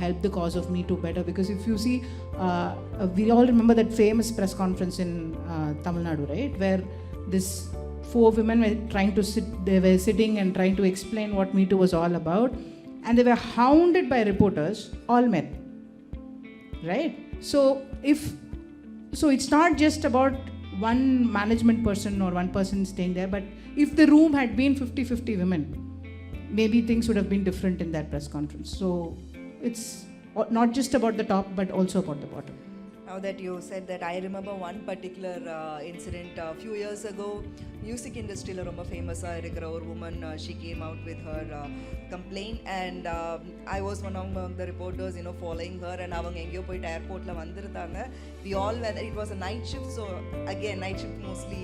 helped the cause of Me Too better, because if you see, we all remember that famous press conference in Tamil Nadu, right, where this 4 women were trying to they were sitting and trying to explain what Me Too was all about, and they were hounded by reporters, all men, right? So it's not just about one management person or one person staying there, but if the room had been 50-50 women, maybe things would have been different in that press conference. So it's not just about the top, but also about the bottom. Now that you said that, I remember one particular incident a few years ago. Music industry la romba famous ah irukra or woman, she came out with her complaint, and I was one of the reporters, you know, following her, and avanga engiyo poit airport la vandirundanga. We all whether it was a night shift, so again night shift mostly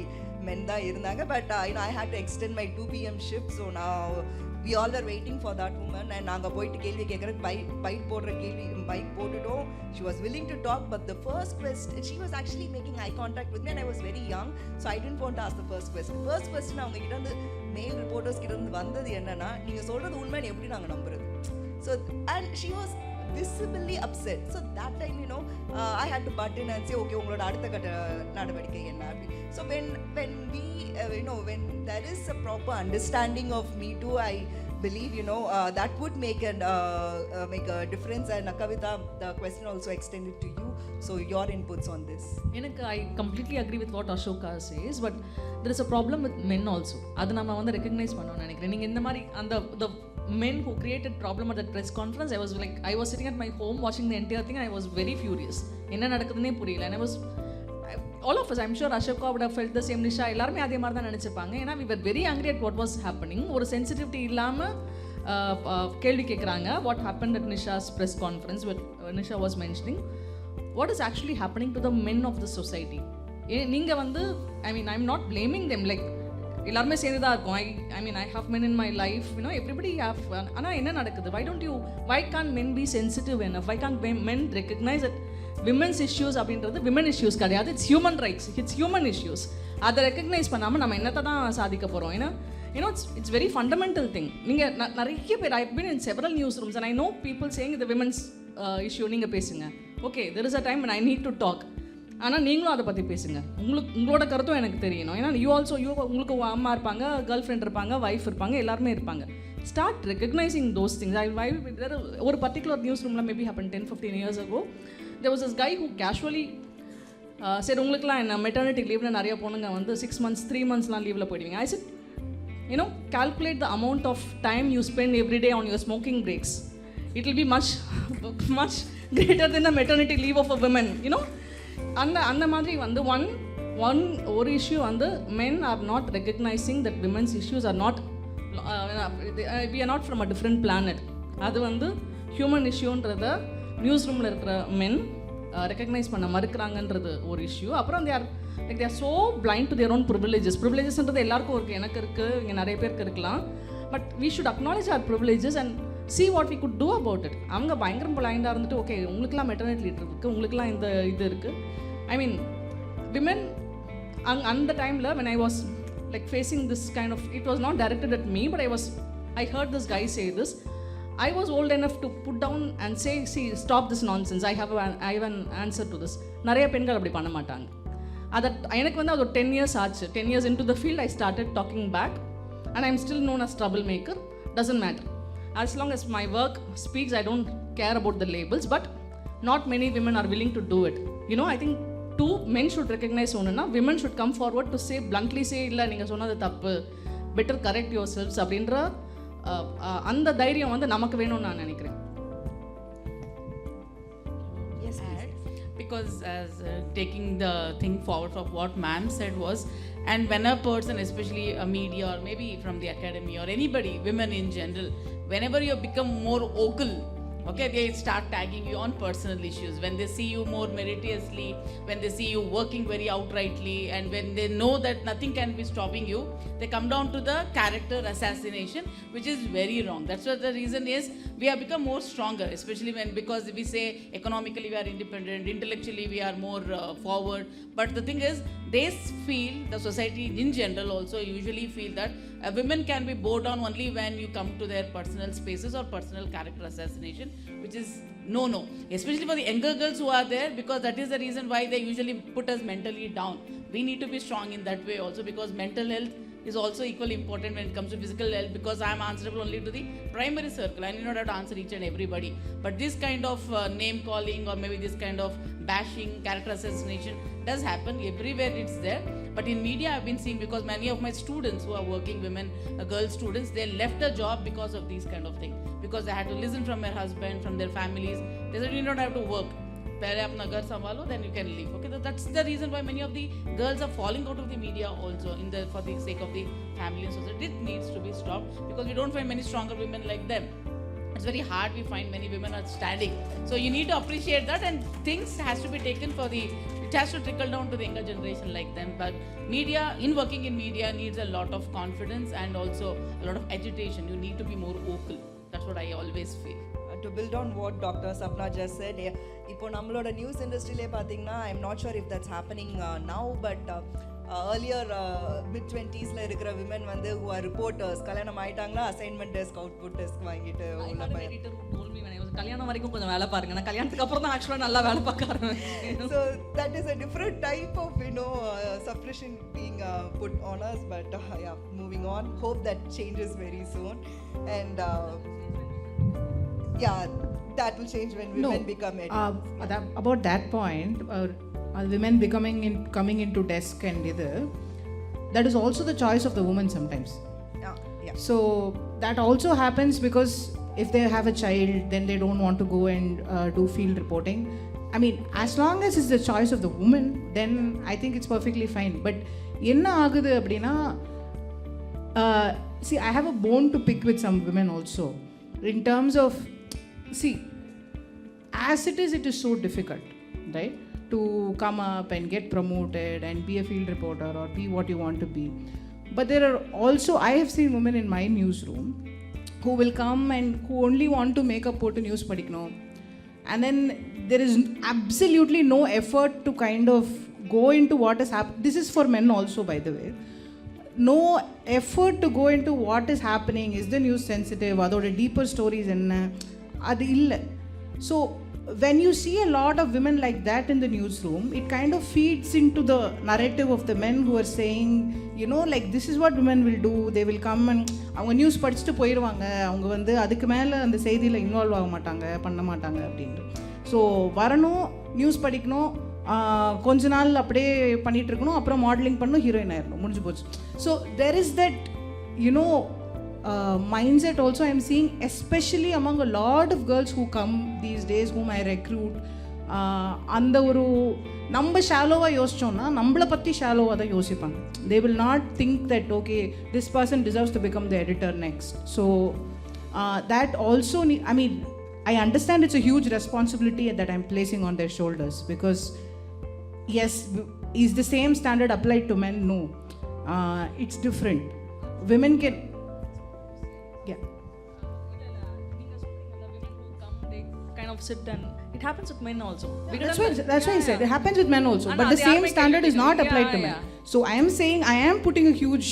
men da irundanga, but you know, I had to extend my 2 p.m. shift, so now we all were waiting for that woman, and naanga poitu kelvi kekra bite podra kelvi bite potutom. She was willing to talk, but the first question, she was actually making eye contact with me, and I was very young, so I didn't want to ask the first question. First question avanga kitta irundhu male reporters kitta irundhu vandhathu enna, neenga solradhu unmai nu eppadi naanga namburadhu. So and she was visibly upset. So that time, you know, I had to butt in and say, okay, ungaloda adutha katta nadavadikai enna. So when we you know, when there is a proper understanding of Me Too, I believe, you know, that would make a difference. And Kavitha, the question also extended to you, so your inputs on this. I completely agree with what Ashoka says, but there is a problem with men also. Adu nama vandu recognize pannonu nenikiren. Ninga indha mari and the men who created problem at that press conference, I was sitting at my home watching the entire thing, and I was very furious. Enna nadakudune puriyala, and I was all of us, I'm sure Ashoka would have felt the same. Nisha எல்லாரும் அதே மாதிரி தான் நினைச்சிருப்பாங்க. ஏன்னா we were very angry at what was happening. ஒரு sensitivity இல்லாம கேள்வி கேட்குறாங்க. What happened at Nisha's press conference, where Nisha was mentioning what is actually happening to the men of the society. நீங்க வந்து, I mean, I'm not blaming them, like எல்லாருமே சேர்ந்து தான் இருக்கும். I mean, I have men in my life, you know, everybody have. ஆனால் என்ன நடக்குது? Why can't men be sensitive enough? Why can't men recognize that women's issues அப்படின்றது women issues கிடையாது, it's human rights, it's human issues. அதை recognize பண்ணாமல் நம்ம என்னத்தை தான் சாதிக்க போகிறோம்? ஏன்னா you know it's very fundamental thing. நீங்கள் நிறைய பேர், I been in several newsrooms and I know people saying இது விமன்ஸ் இஷ்யூ, நீங்கள் பேசுங்க, okay, there is a time I need to talk, ஆனால் நீங்களும் அதை பற்றி பேசுங்க, உங்களோட கருத்தும் எனக்கு தெரியணும். ஏன்னா உங்களுக்கு அம்மா இருப்பாங்க, கேர்ள் ஃப்ரெண்ட் இருப்பாங்க, ஒய்ஃப் இருப்பாங்க, எல்லாருமே இருப்பாங்க. Start recognizing those things. ஒரு பர்டிகுலர் நியூஸ் ரூமில் maybe happen 10-15 years ago. There was this guy who casually said, உங்களுக்குலாம் என்ன மெட்டர்னிட்டி லீவில் நிறைய பொண்ணுங்க வந்து 6 months 3 monthsலாம் லீவில் போயிடுவீங்க. I said, you know, calculate the amount of time you spend every day on your smoking breaks. It will be much greater than the maternity leave of a woman, you know. அந்த மாதிரி வந்து ஒரு issue வந்து men are not recognizing that women's issues are not we are not from a different planet. அது வந்து human இஷ்யூன்றத news ரூமில் இருக்கிற மென் recognise பண்ண மறுக்கிறாங்கன்றது ஒரு இஷ்யூ. அப்புறம் they are so blind to their own privilegesன்றது எல்லாருக்கும் இருக்குது, எனக்கு இருக்குது, இங்கே நிறைய பேருக்கு இருக்கலாம். But we should acknowledge our privileges and see what we could do about it. அவங்க பயங்கரம் பிளைண்டாக இருந்துட்டு, ஓகே, உங்களுக்குலாம் மெட்டர்னிட்டி லீவ் இருக்குது, உங்களுக்குலாம் இந்த இது இருக்குது, I mean, women, on the time when I was like facing this kind of, it was not directed at me, but I heard this guy say this. I was old enough to put down and say, see, stop this nonsense. I have an answer to this. நிறைய பெண்கள் அப்படி பண்ண மாட்டாங்க. எனக்கு வந்து அது 10 years ஆச்சு. 10 years into the field, I started talking back, and I'm still known as troublemaker. Doesn't matter. As long as my work speaks, I don't care about the labels, but not many women are willing to do it. You know, I think two men should recognize onuna, women should come forward to say, bluntly say, illa neenga sonnadhu thappu, better correct yourselves அப்படின்ற அந்த தைரியம் வந்து நமக்கு வேணும்னு நான் நினைக்கிறேன். Yes, because as taking the thing forward from what ma'am said was, and when a person, especially a media or maybe from the academy or anybody, women in general, whenever you become more vocal, okay, they start tagging you on personal issues. When they see you more meritoriously, when they see you working very outrightly, and when they know that nothing can be stopping you, they come down to the character assassination, which is very wrong. That's what the reason is. We have become more stronger, especially because we say economically we are independent, intellectually we are more forward. But the thing is, they feel, the society in general also usually feel that women can be bowed down only when you come to their personal spaces or personal character assassination, which is no. Especially for the younger girls who are there, because that is the reason why they usually put us mentally down. We need to be strong in that way also, because mental health is also equally important when it comes to physical health, because I am answerable only to the primary circle. I need not have to answer each and everybody. But this kind of name calling or maybe this kind of bashing, character assassination does happen everywhere. It's there. But in media I've been seeing, because many of my students who are working women, girl students, they left a job because of these kind of thing, because they had to listen from their husband, from their families. They said you don't have to work. Pehle apna ghar sambhalo, then you can leave. Okay, that's the reason why many of the girls are falling out of the media also, for the sake of the family and society. It needs to be stopped, because we don't find many stronger women like them. It's very hard, we find many women are standing. So you need to appreciate that, and things has to be taken it has to trickle down to the younger generation like them. But media, working in media needs a lot of confidence and also a lot of agitation. You need to be more vocal. That's what I always feel. To build on what Dr. Sapna just said, இப்போ நம்மளோட news இண்டஸ்ட்ரியிலே பார்த்தீங்கன்னா, I'm not sure if that's happening now, but earlier mid-20s இருக்கிற women வந்து who are reporters, கல்யாணம் ஆயிட்டாங்களா assignment desk output desk வாங்கிட்டு உள்ள கல்யாணம் வரைக்கும் கொஞ்சம் வேலை பாருங்க, நான் கல்யாணத்துக்கு அப்புறம் தான் ஆக்சுவலாக நல்லா வேலை பார்க்க ஆரம்பிச்சேன். So that is a different type of suppression being put on us, but yeah, moving on, hope that changes very soon, and yeah, that will change when women become editors. About that point, women coming into desk and that is also the choice of the woman sometimes. Yeah. So that also happens, because if they have a child, then they don't want to go and do field reporting. I mean, as long as it's the choice of the woman, then I think it's perfectly fine. But enna agudhu appadina, see, I have a bone to pick with some women also, in terms of, see, as it is so difficult, right, to come up and get promoted and be a field reporter or be what you want to be. But there are also, I have seen women in my newsroom who will come and who only want to make up put news padikno, and then there is absolutely no effort to kind of go into what has happened. This is for men also, by the way. No effort to go into what is happening. Is the news sensitive? Adoda deeper stories enna adu illa. So when you see a lot of women like that in the newsroom, it kind of feeds into the narrative of the men who are saying, like, this is what women will do. They will come and அவங்க news படிச்சுட்டு போயிடுவாங்க, அவங்க வந்து அதுக்கு மேலே அந்த செய்தியில் involve ஆக மாட்டாங்க, பண்ண மாட்டாங்க அப்படின்ட்டு. ஸோ வரணும், நியூஸ் படிக்கணும், கொஞ்ச நாள் அப்படியே பண்ணிகிட்டு இருக்கணும், அப்புறம் மாடலிங் பண்ணணும், ஹீரோயின் ஆயிடணும், முடிஞ்சு போச்சு. So there is that mindset also I am seeing, especially among a lot of girls who come these days, whom I recruit. அந்த ஒரு நம்ம ஷாலோவாக யோசிச்சோன்னா நம்மளை பற்றி ஷாலோவாக தான் யோசிப்பாங்க. They will not think that, okay, this person deserves to become the editor next. So that also I understand it's a huge responsibility that I'm placing on their shoulders, because yes, is the same standard applied to men? No, it's different. Women can, yeah. Women who come, they kind of sit and It happens with men also. That's why I said it happens with men also, but the they are same standard is not applied to men. yeah. So I am saying I am putting a huge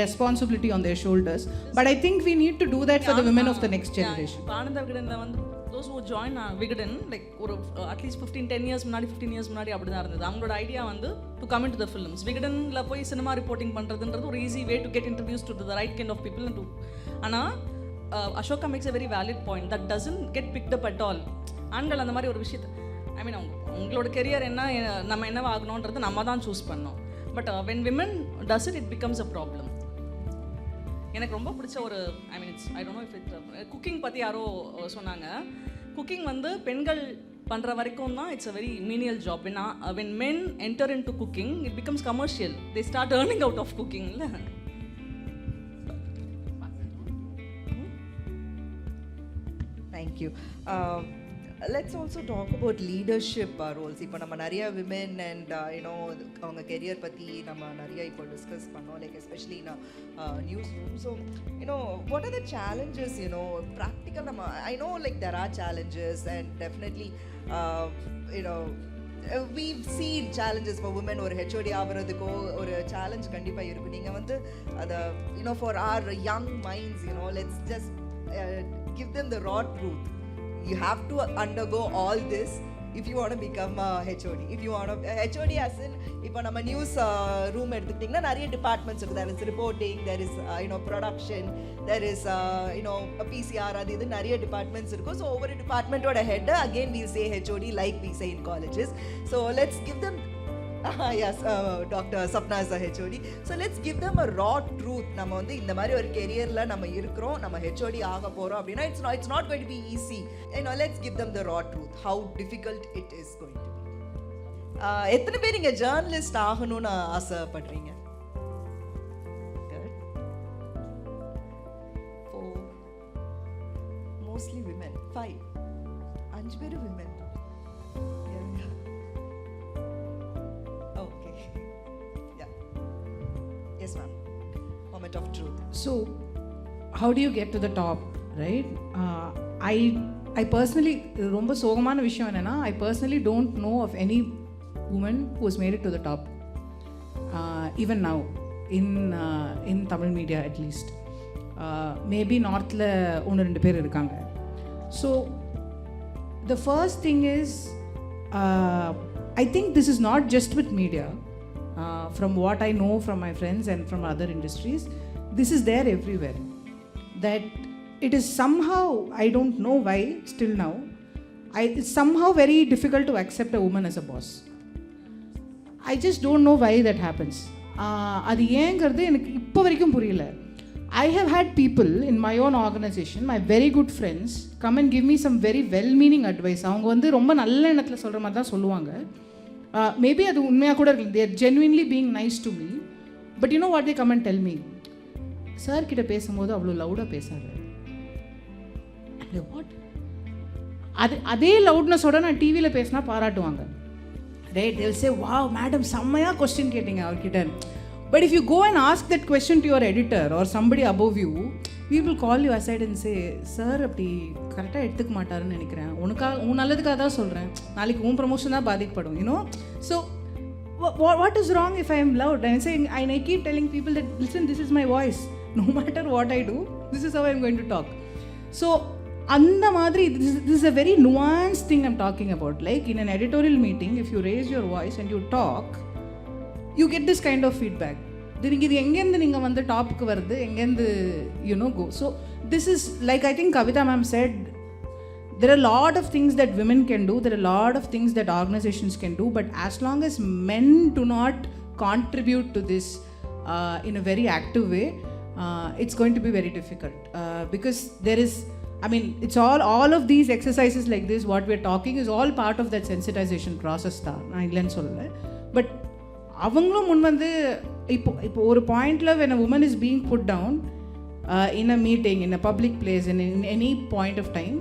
responsibility on their shoulders, but I think we need to do that for the women of the next generation. இப்போ ஆனந்த விகடனில் வந்து those who join Vikatan like ஒரு at least 10 years முன்னாடி 15 years முன்னாடி அப்படி தான் இருந்தது. அவங்களோட idea வந்து to come into the films. விகடனில் போய் சினிமா ரிப்போர்ட்டிங் பண்ணுறதுன்றது ஒரு easy way to get introduce to the right kind of people to. ஆனால் Ashoka makes a very valid point that doesn't get picked up at all. ஆண்கள் அந்த மாதிரி ஒரு விஷயத்தை ஐ மீன் உங்களோட கெரியர் என்ன நம்ம என்னவா ஆகணுன்றது நம்ம தான் சூஸ் பண்ணோம். But when women does it becomes a problem. எனக்கு ரொம்ப பிடிச்ச ஒரு I mean it's I don't know if it cooking பற்றி யாரோ சொன்னாங்க. குக்கிங் வந்து பெண்கள் பண்ணுற வரைக்கும் தான் it's a very menial job. When men enter into cooking it becomes commercial. They start earning out of cooking. இல்லை Thank you. Let's also talk about leadership roles. இப்போ நம்ம நிறைய விமென் அண்ட் யூனோ அவங்க career பற்றி நம்ம நிறைய இப்போ discuss பண்ணோம், like especially newsroom. So you know what are the challenges you know practical? நம்ம I know like there are challenges and definitely you know we've seen challenges for women. ஒரு HOD ஆகிறதுக்கோ ஒரு சேலஞ்ச் கண்டிப்பாக இருக்கும். நீங்கள் வந்து அதை you know for our young minds you know let's just give them the raw truth. You have to undergo all this if you want to become a HOD. If you want to HOD as in இப்போ நம்ம news room எடுத்துக்கிட்டிங்கன்னா நிறைய departments இருக்குது. there is reporting, there is production, there is PCR, அது இது நிறைய departments இருக்கும். So ஒவ்வொரு டிபார்ட்மெண்ட்டோட head again we'll say HOD like we say in colleges. So let's give them yes, Dr. Sapna is a HOD. So let's give them a raw truth. நம்ம வந்து இந்த மாதிரி ஒரு கெரியரில் நம்ம இருக்கிறோம், நம்ம HOD ஆக போகிறோம் அப்படின்னா it's not going to be easy. Let's give them the raw truth, how difficult it is going to be. எத்தனை பேர் இங்கே ஜேர்னலிஸ்ட் ஆகணும்னு ஆசைப்படுறீங்க? Mostly women. 5 பேர் women. Yes, ma'am. Moment of truth. So, how do you get to the top, right? I personally, ரொம்ப சோகமான விஷயம் என்னன்னா, I personally don't know of any woman who has made it to the top. Even now, in Tamil media at least. Maybe northல ஒன்று ரெண்டு பேர் இருக்காங்க. So, the first thing is, I think this is not just with media. From what I know from my friends and from other industries, this is there everywhere. That it is somehow, I don't know why, still now, it's somehow very difficult to accept a woman as a boss. I just don't know why that happens. அது ஏங்கிறது எனக்கு இப்போ வரைக்கும் புரியல. I have had people in my own organization, my very good friends, come and give me some very well-meaning advice. அவங்க வந்து ரொம்ப நல்ல எண்ணத்தில் சொல்கிற மாதிரி தான் சொல்லுவாங்க. Maybe அது உண்மையாக கூட இருக்கு. they are genuinely being nice to me, but you know what they come and tell me? Sir கிட்ட பேசும்போது அவ்வளோ லவுடாக பேசாது. வாட்? அதே லவுட்னஸோட நான் டிவியில் பேசினா பாராட்டுவாங்க. Right, they will say, wow madam செம்மையாக கொஸ்டின் கேட்டீங்க அவர்கிட்ட. But if you go and ask that question to your editor or somebody above you, we will call you aside and say, sir அப்படி கரெக்டாக எடுத்துக்க மாட்டாருன்னு நினைக்கிறேன், உன் நல்லதுக்காக தான் சொல்கிறேன், நாளைக்கு உன் ப்ரமோஷன் தான் பாதிக்கப்படும், you know. So what is wrong if I am loud? And I keep telling people that, listen, this is my voice. No matter what I do, this is how I am going to talk. So அந்த மாதிரி this is a very nuanced thing I'm talking about. Like in an editorial meeting, if you raise your voice and you talk, you get this kind of feedback. இது எங்கேருந்து நீங்கள் வந்து டாப்புக்கு வருது, எங்கேருந்து go. So this is like, I think Kavitha ma'am said, there are a lot of things that women can do, there are a lot of things that organizations can do, but as long as men do not contribute to this in a very active way, it's going to be very difficult. Because there is, I mean, it's all of these exercises like this, what we're talking is all part of that sensitization process தான், நான் இல்லைன்னு சொல்லலை. But அவங்களும் முன் வந்து இப்போ ஒரு பாயிண்டில் when a woman is being put down in a meeting, in a public place, in any point of time,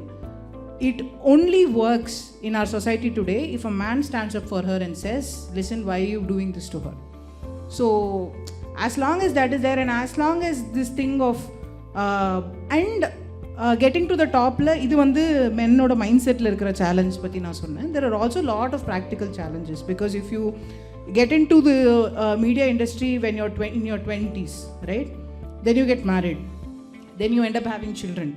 it only works in our society today if a man stands up for her and says, listen, why are you doing this to her? So as long as that is there, and as long as this thing of and getting to the top, இது வந்து மென்னோட mind settle இருக்கிற challenge பற்றி நான் சொன்னேன். There are also lot of practical challenges because if you get into the media industry when you're in your 20s, right? Then you get married. Then you end up having children.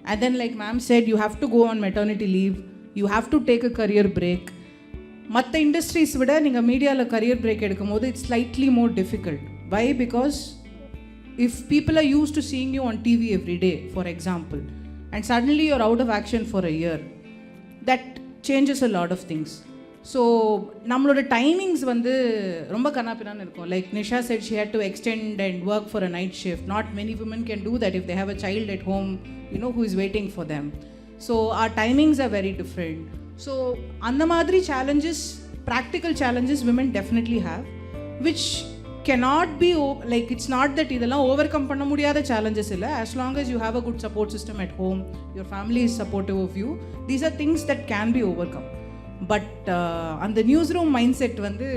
And then like ma'am said, you have to go on maternity leave. You have to take a career break. மற்ற industries விட நீங்கள் மீடியாவில் career break எடுக்கும் போது it's slightly more difficult. Why? Because if people are used to seeing you on TV every day, for example, and suddenly you're out of action for a year, that changes a lot of things. So நம்மளோட timings வந்து ரொம்ப கண்ணாப்பினான்னு இருக்கும். Like Nisha said, she had to extend and work for a night shift. Not many women can do that if they have a child at home, who is waiting for them. So our timings are very different. So அந்த மாதிரி challenges, practical challenges women definitely have, which cannot be like, it's not that இதெல்லாம் overcome பண்ண முடியாத challenges இல்லை. As long as you have a good support system at home, your family is supportive of you, these are things that can be overcome. But and the newsroom mindset வந்து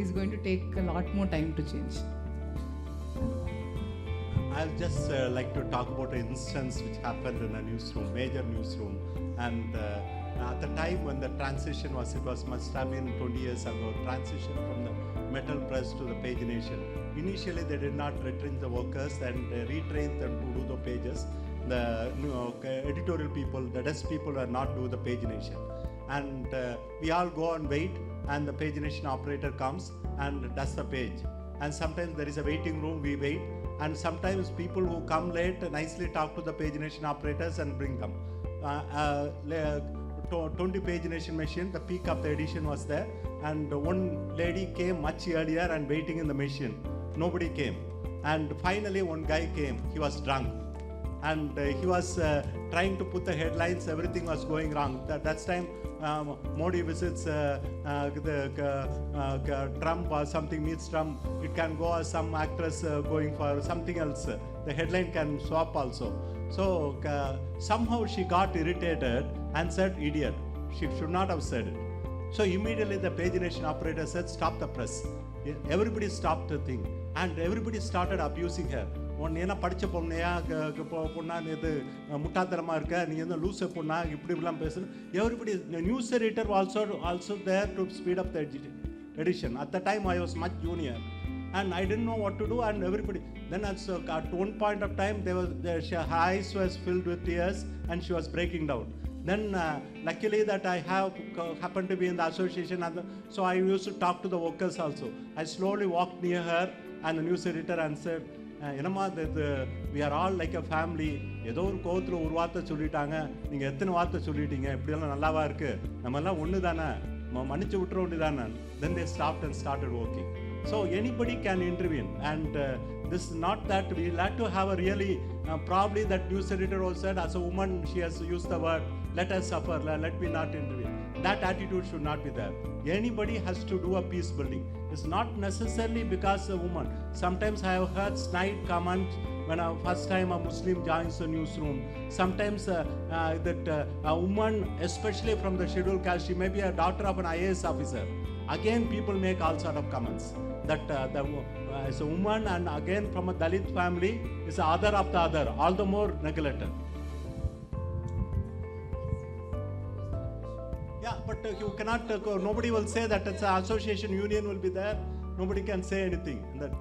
is going to take a lot more time to change. I'll just like to talk about an instance which happened in a newsroom, major newsroom, and at the time when the transition was, it was must have been 20 years ago, transition from the metal press to the pagination. Initially they did not retrain the workers and retrain them to do the pages. The editorial people, the desk people are not do the pagination, and we all go and wait, and the pagination operator comes and does the page. And sometimes there is a waiting room, we wait, and sometimes people who come late nicely talk to the pagination operators and bring them. 20 pagination machine, the peak of the edition was there, and one lady came much earlier and waiting in the machine. Nobody came, and finally one guy came. He was drunk, and he was trying to put the headlines. Everything was going wrong. That's time Modi visits Trump or something meets Trump. It can go as some actress going for something else. The headline can swap also. So somehow she got irritated and said idiot. She should not have said it. So immediately the pagination operator said stop the press. Everybody stopped the thing, and everybody started abusing her. ஒன்று என்ன படித்த பொண்ணையா பொண்ணா இது முட்டாத்தனமாக இருக்க, நீ என்ன லூஸை பொண்ணா இப்படிலாம் பேசணும். Everybody news editor also there to speed up the edition. At the time I was much junior and I didn't know what to do, and everybody then at one point of time her eyes was filled with tears and she was breaking down. Then luckily that I happened to be in the association, so I used to talk to the workers also. I slowly walked near her and the news editor and said, என்னம்மா இது we are all like a family, ஏதோ ஒரு கோவத்தில் ஒரு வார்த்தை சொல்லிட்டாங்க, நீங்கள் எத்தனை வார்த்தை சொல்லிட்டீங்க, இப்படியெல்லாம் நல்லாவா இருக்குது, நம்மெல்லாம் ஒன்று தானே, மன்னிச்சு விட்டுற ஒன்று தானே. Then they stopped and started working. So anybody can intervene, and this is not that we like to have a really probably that news editor also said as a woman she has used the word let us suffer, let me not intervene. That attitude should not be there. Anybody has to do a peace building. It's not necessarily because a woman. Sometimes I have heard snide comments when first time a Muslim joins the newsroom. Sometimes that a woman, especially from the scheduled caste, she may be a daughter of an IAS officer. Again people make all sort of comments that as a woman and again from a Dalit family is the other of the other, all the more neglected. Yeah, but you cannot nobody will say that it's an association union will be there, nobody can say anything in that.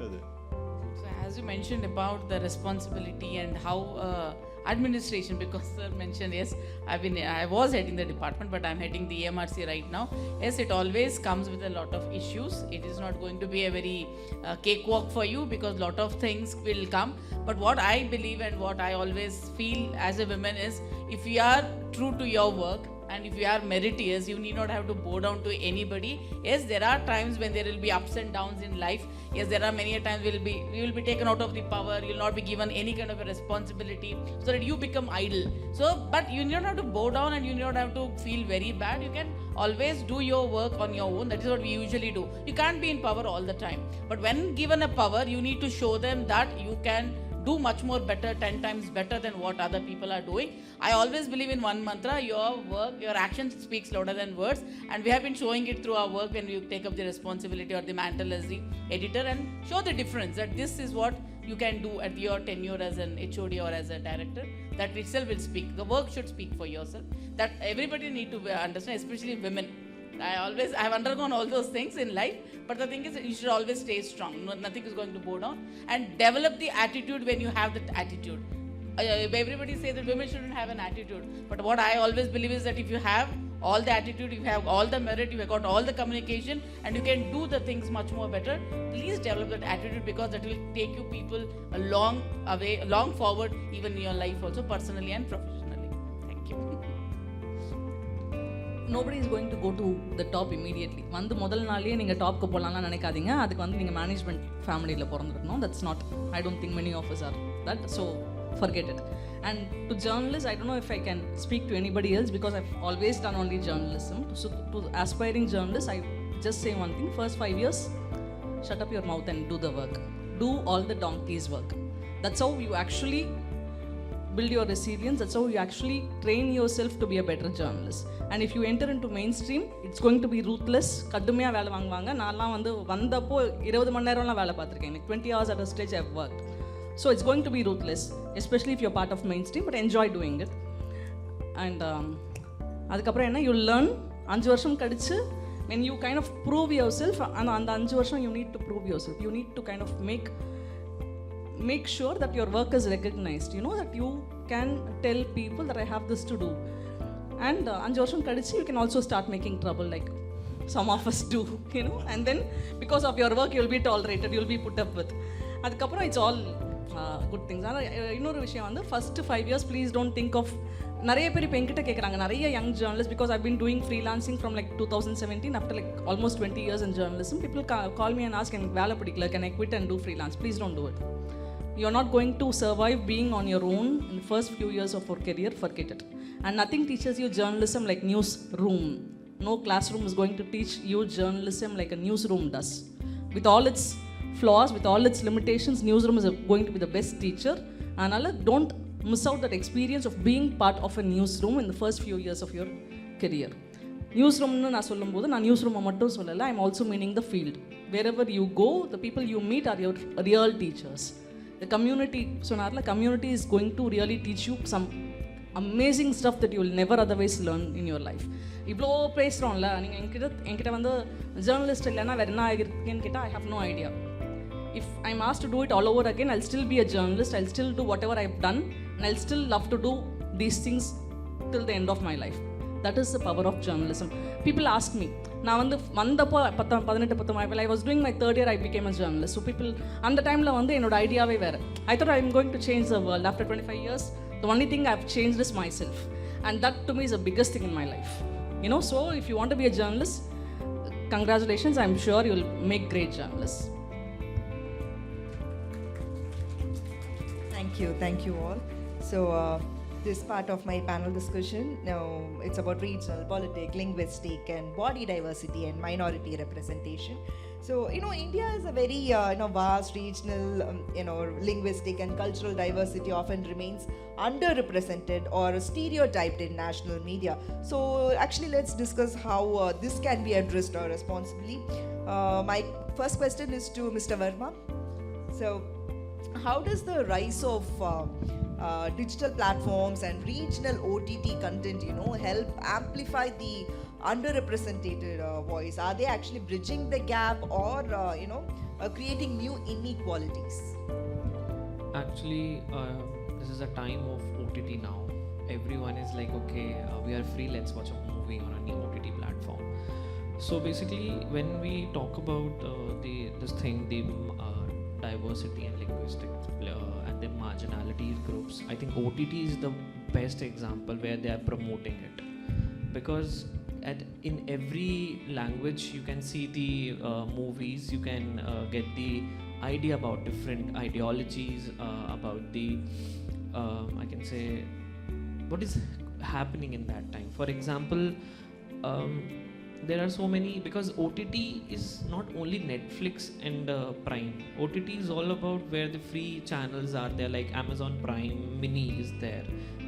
So as you mentioned about the responsibility and how administration, because sir mentioned, yes, I was heading the department, but I'm heading the EMRC right now. Yes, it always comes with a lot of issues. It is not going to be a very cakewalk for you, because lot of things will come. But what I believe and what I always feel as a woman is, if you are true to your work and if you are meritorious, you need not have to bow down to anybody. Yes, there are times when there will be ups and downs in life. Yes, there are many times you will be taken out of the power, you will not be given any kind of a responsibility, so that you become idle. So, but you need not have to bow down and you need not have to feel very bad. You can always do your work on your own. That is what we usually do. You can't be in power all the time. But when given a power, you need to show them that you can do much more better, 10 times better than what other people are doing. I always believe in one mantra: your work, your action speaks louder than words, and we have been showing it through our work when we take up the responsibility or the mantle as the editor and show the difference that this is what you can do at your tenure as an HOD or as a director, that itself will speak. The work should speak for yourself. That everybody need to understand, especially women. I have undergone all those things in life, but the thing is you should always stay strong. Nothing is going to go down, and develop the attitude when you have that attitude. Everybody says that women shouldn't have an attitude, but what I always believe is that if you have all the attitude, you have all the merit, you have got all the communication, and you can do the things much more better, please develop that attitude, because that will take you people a long forward, even in your life also, personally and professionally. Thank you. Nobody is going to go to the top immediately. வந்து முதல் நாளே நீங்கள் டாப்க்கு போகலாம்னு நினைக்காதீங்க. அதுக்கு வந்து நீங்கள் management ஃபேமிலியில் பிறந்திருக்கணும். That's not, I don't think many of us are that, so forget it. And to journalists, I don't know if I can speak to anybody else, because I've always done only journalism. So to aspiring journalists, I just say one thing: first 5 years, shut up your mouth and do the work. Do all the donkey's work. That's how you actually build your resilience. That's how you actually train yourself to be a better journalist. And if you enter into mainstream, it's going to be ruthless. கடுமையாக வேலை வாங்குவாங்க. நான்லாம் வந்து வந்தப்போ 20 மணி நேரம்லாம் வேலை பார்த்துருக்கேன். Like 20 hours at a stretch I've worked. So it's going to be ruthless, especially if you're part of mainstream, but enjoy doing it. And அதுக்கப்புறம் என்ன, you learn 5 வருஷம் கழிச்சு, when you kind of prove yourself, அந்த 5 வருஷம் you need to prove yourself. You need to kind of make sure that your work is recognized. You know that you can tell people that I have this to do. And 5 வருஷம் கழிச்சு, you can also start making trouble, like some of us do, you know. And then because of your work, you'll be tolerated, you'll be put up with. அதுக்கப்புறம் it's all good things. ஆனால் இன்னொரு விஷயம் வந்து, first 5 years please don't think of, நிறைய பேர் இப்போ என்கிட்ட கேட்குறாங்க, நிறைய young journalist, because I've been doing freelancing from like 2017, after like almost 20 years in journalism. People call me and ask, எனக்கு வேலை பிடிக்கல, can I quit and do freelance? Please don't do it. You're not going to survive being on your own in the first few years of your career. Forget it. And nothing teaches you journalism like newsroom. No classroom is going to teach you journalism like a newsroom does. With all its flaws, with all its limitations, newsroom is going to be the best teacher. And don't miss out that experience of being part of a newsroom in the first few years of your career. Newsroom nu na sollumbodhu na newsroom mattum sollala, I am also meaning the field. Wherever you go, the people you meet are your real teachers. The community, sonarla, community is going to really teach you some amazing stuff that you will never otherwise learn in your life. இவ்வளோ பேசுகிறோம்ல, நீங்கள் என்கிட்ட வந்து journalist இல்லைன்னா வேறு என்ன ஆகிருக்கேன்னு கேட்டால், I have no idea. If I'm asked to do it all over again, I'll still be a journalist, I'll still do whatever I've done, and I'll still love to do these things till the end of my life. That is the power of journalism. People ask me, நான் வந்து வந்தப்போ 18 I was doing my 3rd year, I became a journalist. So people, அந்த டைமில் வந்து என்னோட ஐடியாவே வேறு. I thought I'm going to change the world. After 25 years, the only thing I've changed is myself. And that to me is the biggest thing in my life. You know, so if you want to be a journalist, congratulations, I'm sure you'll make great journalists. Thank you all. So this part of my panel discussion, now it's about regional, politics, linguistic, and body diversity and minority representation. So, you know, India is a very, vast regional, linguistic and cultural diversity often remains underrepresented or stereotyped in national media. So, actually, let's discuss how this can be addressed responsibly. My first question is to Mr. Verma. So, how does the rise of digital platforms and regional OTT content, help amplify the underrepresented voice? Are they actually bridging the gap or, creating new inequalities? Actually, this is a time of OTT now. Everyone is like, okay, we are free, let's watch a movie on any OTT platform. So basically, when we talk about the diversity and linguistic and the marginality groups, I think OTT is the best example where they are promoting it, because in every language you can see the movies, you can get the idea about different ideologies, about the I can say what is happening in that time. For example, there are so many, because OTT is not only Netflix and Prime. OTT is all about where the free channels are there, like Amazon Prime Mini is there,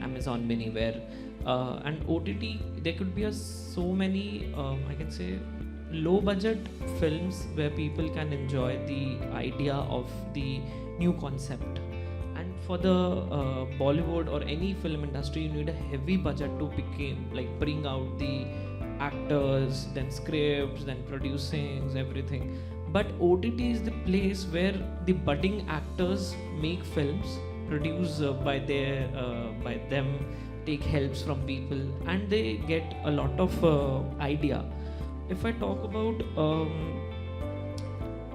Amazon Mini, where and OTT, there could be so many I can say low budget films where people can enjoy the idea of the new concept. And for the Bollywood or any film industry, you need a heavy budget to bring out the actors, then scripts, then producing, everything. But OTT is the place where the budding actors make films, produce by them, take helps from people, and they get a lot of idea. If I talk about,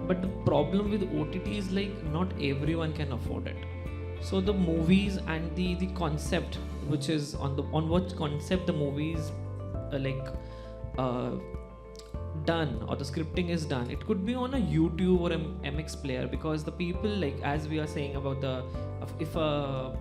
but the problem with OTT is not everyone can afford it. So the movies and the concept, which is on what concept the movies done or the scripting is done, it could be on a YouTube or MX player, because the people, as we are saying about if a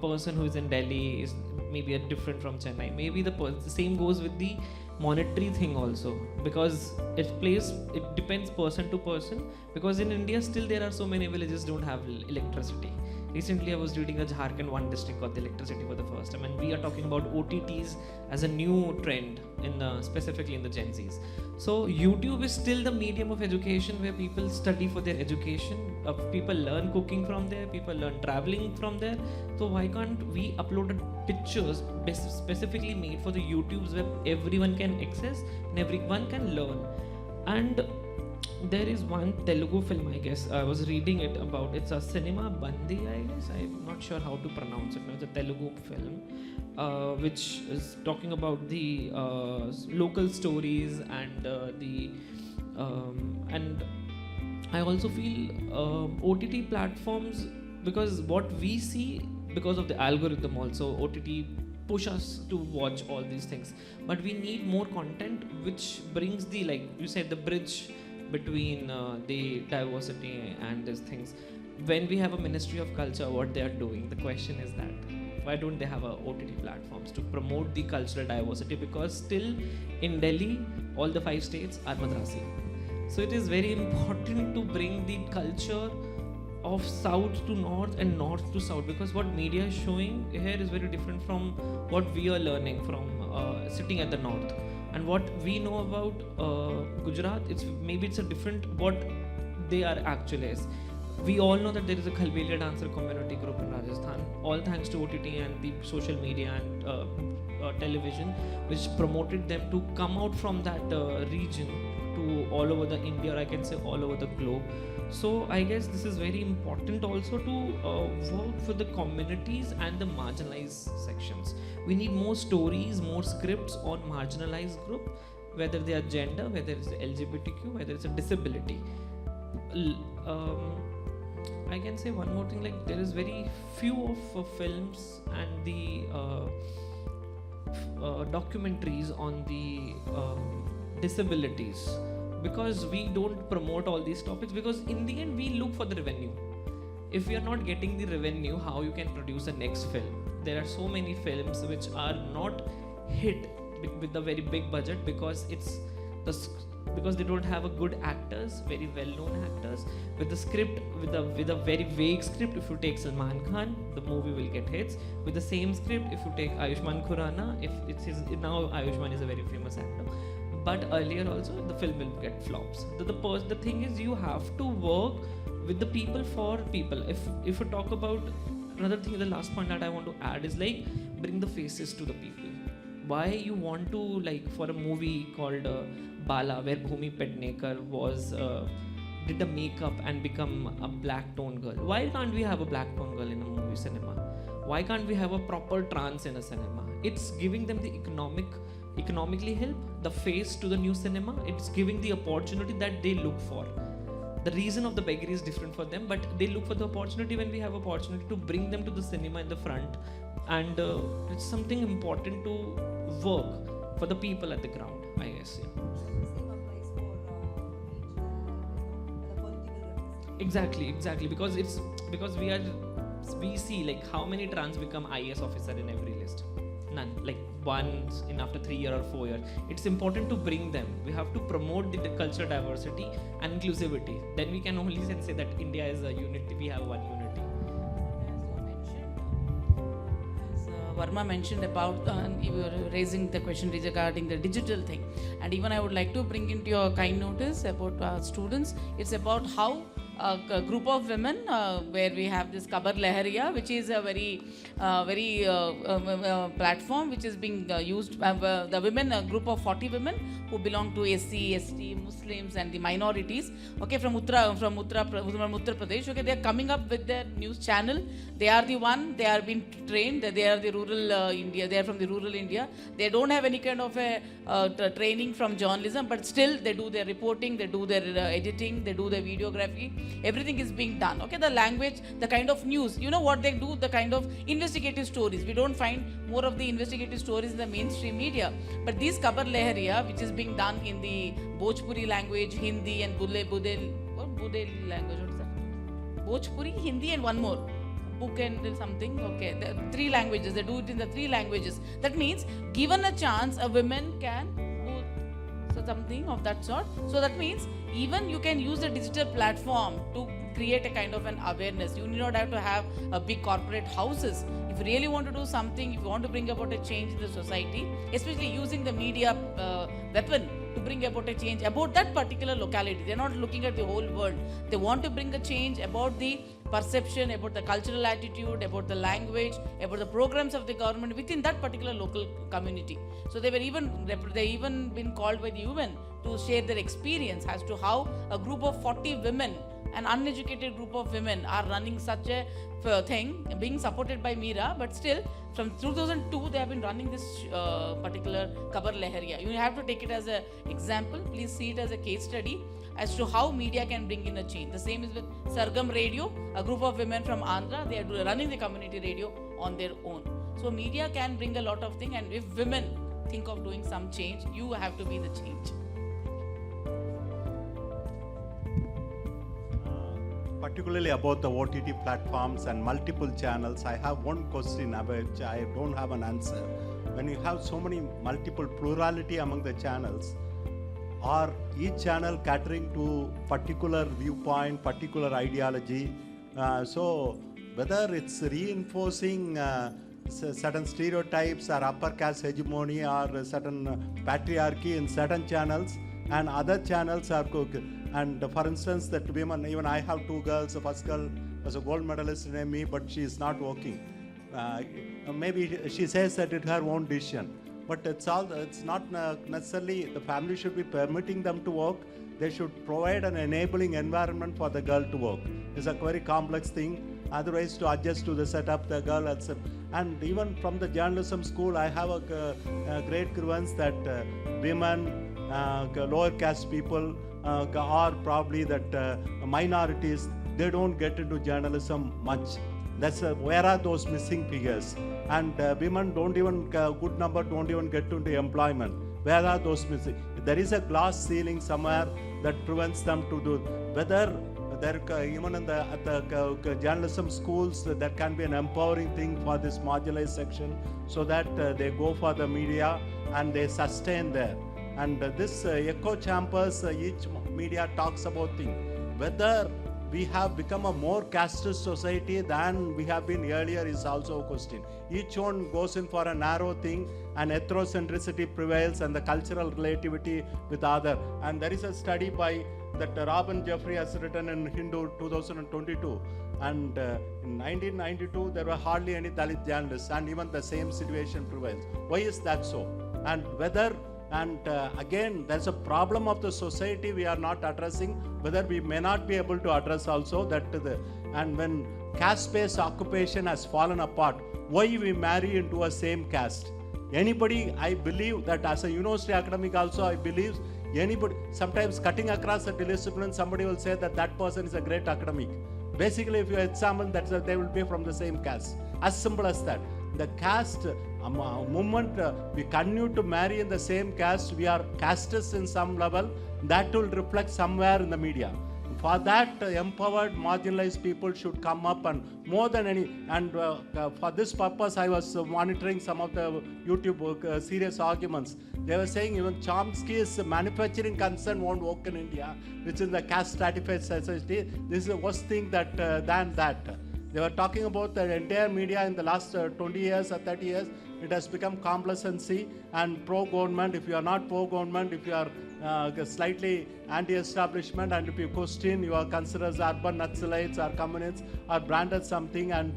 person who is in Delhi is maybe different from Chennai, maybe the same goes with the monetary thing also, because it depends person to person, because in India still there are so many villages don't have electricity. Recently I was reading a Jharkhand one district got the electricity for the first time, and we are talking about OTTs as a new trend specifically in the Gen Zs. So YouTube is still the medium of education where people study for their education, people learn cooking from there, people learn traveling from there. So why can't we upload pictures specifically made for the YouTubes where everyone can access and everyone can learn? And there is one Telugu film, I guess, I was reading it about, it's a Cinema Bandi, I guess, I'm not sure how to pronounce it now, it's a Telugu film, which is talking about the local stories and and I also feel OTT platforms, because what we see, because of the algorithm also, OTT push us to watch all these things, but we need more content which brings the, like you said, the bridge between the diversity and these things. When we have a Ministry of Culture, what they are doing, the question is that why don't they have OTT platforms to promote the cultural diversity? Because still in Delhi, all the 5 states are Madrasi. So it is very important to bring the culture of south to north and north to south, because what media is showing here is very different from what we are learning from sitting at the north. And what we know about Gujarat, it's a different what they are actually is. We all know that there is a Khalbelia dancer community group in Rajasthan, all thanks to OTT and the social media and television, which promoted them to come out from that region to all over the India, or I can say all over the globe. So I guess this is very important also to work for the communities and the marginalized sections. We need more stories, more scripts on marginalized group, whether they are gender, whether it's LGBTQ, whether it's a disability. I can say one more thing, like there is very few of films and the documentaries on the disabilities, because we don't promote all these topics, because in the end we look for the revenue. If we are not getting the revenue, how you can produce a next film? There are so many films which are not hit with a very big budget, because because they don't have a good actors, very well-known actors, with the script, with a very vague script. If you take Salman Khan, the movie will get hits. With the same script, if you take Ayushmann Khurrana, now Ayushmann is a very famous actor, but earlier also the film will get flops. The thing is, you have to work with the people for people. If you talk about another thing, the last point that I want to add is like bring the faces to the people. Why you want to, like for a movie called Bala, where Bhumi Pednekar did a makeup and become a black tone girl. Why can't we have a black tone girl in a movie cinema? Why can't we have a proper trans in a cinema? It's giving them the economically help, the face to the new cinema. It's giving the opportunity that they look for. The reason of the beggary is different for them, but they look for the opportunity when we have opportunity to bring them to the cinema in the front. And it's something important to work for the people at the ground, I guess. Yeah. Exactly, because we see like how many trans become IAS officer in every list. None, like once in after 3 years or 4 years. It's important to bring them. We have to promote the cultural diversity and inclusivity. Then we can only say that India is a unity. We have one unity. As Verma mentioned about, you were raising the question regarding the digital thing. And even I would like to bring into your kind notice about students. It's about how a group of women where we have this Kabar Lehariya, which is a very platform which is being used. The women, a group of 40 women who belong to SC, ST, Muslims and the minorities, okay, from Uttar Pradesh, okay, they are coming up with their news channel. They are the one, they are being trained, they are the rural India, they are from the rural India. They don't have any kind of a training from journalism, but still they do their reporting, they do their editing, they do their videography. Everything is being done. Okay, the language, the kind of news, you know what they do, the kind of investigative stories. We don't find more of the investigative stories in the mainstream media. But these Kabar Lehariya, which is being done in the Bhojpuri language, Hindi and Budel language, what is that? Bhojpuri, Hindi and one more. Book and something, okay, the 3 languages, they do it in the 3 languages. That means, given a chance, a woman can do something of that sort. So that means, even you can use a digital platform to create a kind of an awareness. You need not have to have a big corporate houses. If you really want to do something, if you want to bring about a change in the society, especially using the media weapon to bring about a change about that particular locality. They're not looking at the whole world. They want to bring a change about the perception, about the cultural attitude, about the language, about the programs of the government within that particular local community. So they even been called by the UN to share their experience as to how a group of 40 women, an uneducated group of women, are running such a thing, being supported by Meera, but still from 2002 they have been running this particular Kabar Lehariya. You have to take it as an example. Please see it as a case study as to how media can bring in a change. The same is with Sargam Radio, a group of women from Andhra. They are running the community radio on their own. So media can bring a lot of things, and if women think of doing some change, you have to be the change. Particularly about the OTT platforms and multiple channels, I have one question which I don't have an answer. When you have so many multiple plurality among the channels, are each channel catering to particular viewpoint, particular ideology? So whether it's reinforcing certain stereotypes or upper caste hegemony or certain patriarchy in certain channels, and other channels are and for instance that women, even I have 2 girls. The first girl was a gold medalist in ME, but she is not working. Maybe she says that it's her own decision, but it's not necessarily the family should be permitting them to work. They should provide an enabling environment for the girl to work. It's a very complex thing. Otherwise, to adjust to the setup, the girl and even from the journalism school, I have a great grievance that women, lower caste people, or probably that minorities, they don't get into journalism much. That's where are those missing figures? And women don't even, good number don't even get into employment. Where are those missing? There is a glass ceiling somewhere that prevents them to do. Whether there, even in at the journalism schools, there can be an empowering thing for this marginalized section, so that they go for the media and they sustain there. And this echo chambers, each media talks about things. Whether we have become a more casteist society than we have been earlier is also a question. Each one goes in for a narrow thing, and ethnocentricity prevails, and the cultural relativity with other. And there is a study by that Robin Jeffrey has written in Hindu 2022. And in 1992, there were hardly any Dalit journalists, and even the same situation prevails. Why is that so? And whether again, there's a problem of the society we are not addressing, whether we may not be able to address also that and when caste-based occupation has fallen apart, why we marry into a same caste? Anybody, I believe that as a university academic also, I believe anybody, sometimes cutting across the discipline, somebody will say that that person is a great academic. Basically, if you examine that, they will be from the same caste. As simple as that. The caste movement, we continue to marry in the same caste, we are castes in some level, that will reflect somewhere in the media. For that, empowered, marginalized people should come up, and more than any, and for this purpose, I was monitoring some of the YouTube serious arguments. They were saying even Chomsky's manufacturing concern won't work in India, which is the caste stratified society. This is the worst thing that than that. They were talking about the entire media in the last 20 years or 30 years. It has become complacency and pro-government. If you are not pro-government, if you are slightly anti-establishment, and if you question, you are considered as urban Naxalites or communists or branded something, and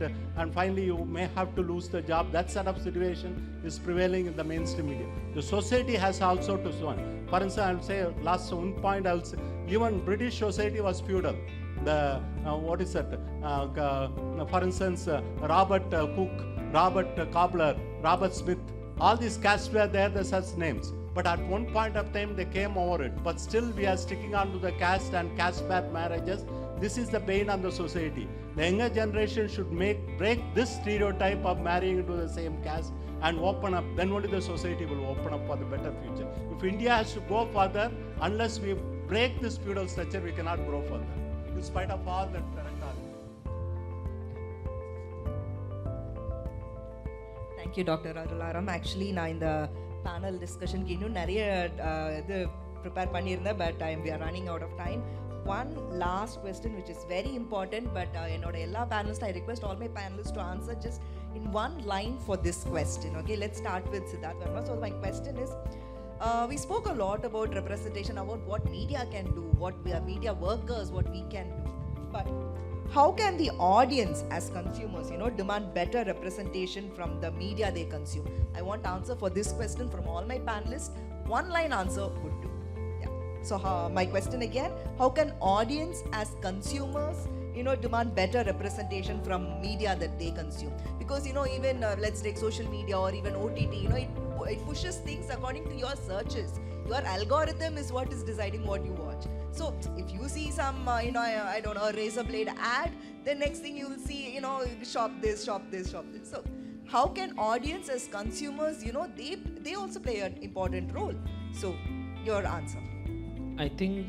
finally you may have to lose the job. That sort of situation is prevailing in the mainstream media. The society has also to swim. For instance, I will say last one point. I will say even British society was feudal. The what is that? For instance, Robert Cook, Robert Cobbler, Robert Smith. All these castes were there, the such names. But at one point of time, they came over it. But still, we are sticking on to the caste and caste-based marriages. This is the bane of the society. The younger generation should break this stereotype of marrying into the same caste and open up. Then only the society will open up for the better future. If India has to go further, unless we break this feudal structure, we cannot grow further. In spite of all that rhetoric. Thank you, Dr. Arul Aram. Actually, நான் இந்த panel discussion இன்னும் நிறைய இது prepare பண்ணியிருந்தேன், but we are running out of time. One last question which is very important, but என்னோட எல்லா panelists, I request all my panelists to answer just in one line for this question. Okay, let's start with Siddharth Verma. So my question is, we spoke a lot about representation, about what media can do, what we are media workers, what we can do. But how can the audience as consumers, demand better representation from the media they consume? I want answer for this question from all my panelists. One line answer would do. Yeah. So my question again, how can audience as consumers, demand better representation from media that they consume? Because, even let's take social media or even OTT, it pushes things according to your searches. Your algorithm is what is deciding what you watch. So if you see some, I don't know, razor blade ad, the next thing you will see, shop this, shop this, shop this. So how can audience as consumers, they also play an important role. So your answer. I think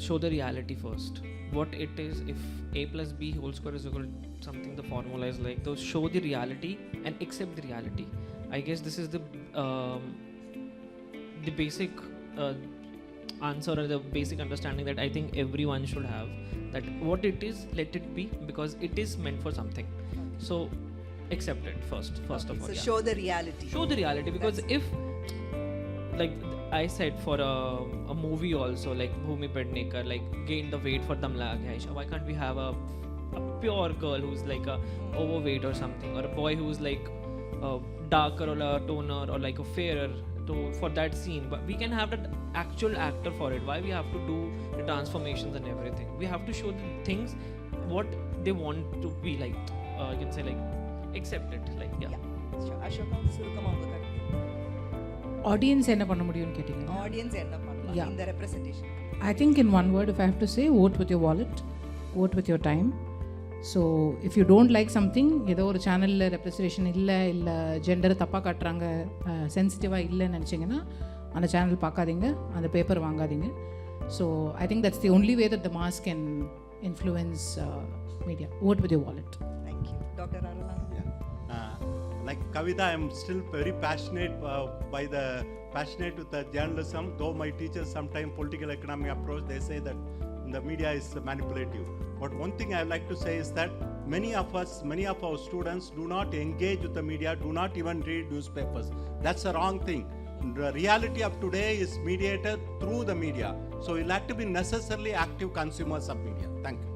show the reality first. What it is, if A plus B whole square is equal to something, the formula is like, those show the reality and accept the reality. I guess this is the basic answer or the basic understanding that I think everyone should have, that what it is, let it be, because it is meant for something. So accept it first of all. So show the reality. Show the reality, because if, like I said, for a movie also, like Bhumi Pednekar, like gain the weight for Damla Aisha, why can't we have a pure girl who's like a overweight or something, or a boy who's like darker or a toner or like a fairer for that scene? But we can have that actual actor for it. Why we have to do the transformations and everything? We have to show the things what they want to be like. You can say like accept it, like yeah. Sure. Ashoka, சுருக்கமா உங்க கருத்து. Audience என்ன பண்ண முடியும்னு கேட்டீங்க. Audience என்ன பண்ணலாம் in the representation? I think in one word, if I have to say, vote with your wallet, vote with your time. So if you don't like something, ஏதோ ஒரு சேனலில் ரெப்ரசன்டேஷன் இல்லை ஜெண்டரை தப்பாக காட்டுறாங்க, சென்சிட்டிவாக இல்லைன்னு நினச்சிங்கன்னா அந்த சேனல் பார்க்காதீங்க, அந்த பேப்பர் வாங்காதீங்க. So I think that's the only way that the mass can influence media. vote with your wallet. Thank you. Dr. Arul Aram. Like Kavitha, I am still very passionate passionate with the journalism, though my teachers sometimes political economy approach, they say that the media is manipulative. But one thing I like to say is that many of our students do not engage with the media, do not even read newspapers. That's a wrong thing. The reality of today is mediated through the media. So you'll have to be necessarily active consumers of media. Thank you.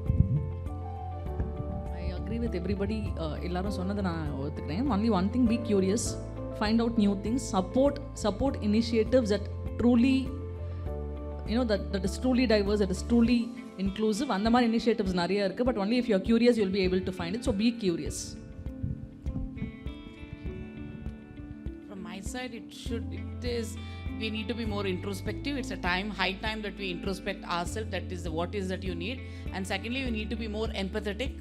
I agree with everybody. எல்லாரும் சொன்னதை நான் ஒத்துக்கிறேன். Only one thing, be curious, find out new things, support initiatives that truly, that is truly diverse, that is truly inclusive. அந்த மாதிரி initiatives நிறைய இருக்கு. But only if you are curious, you will be able to find it. So be curious. From my side, we need to be more introspective. It's a high time that we introspect ourselves. That is what is that you need. And secondly, you need to be more empathetic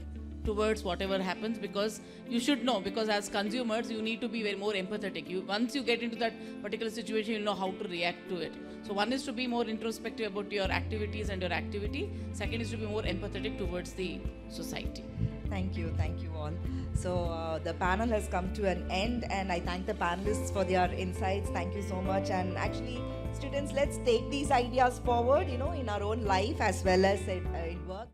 towards whatever happens, because you should know, because as consumers you need to be very more empathetic. Once you get into that particular situation, you know how to react to it. So one is to be more introspective about your activities and your activity. Second is to be more empathetic towards the society. Thank you all. So the panel has come to an end, and I thank the panelists for their insights. Thank you so much. And actually, students, let's take these ideas forward, in our own life as well as in work.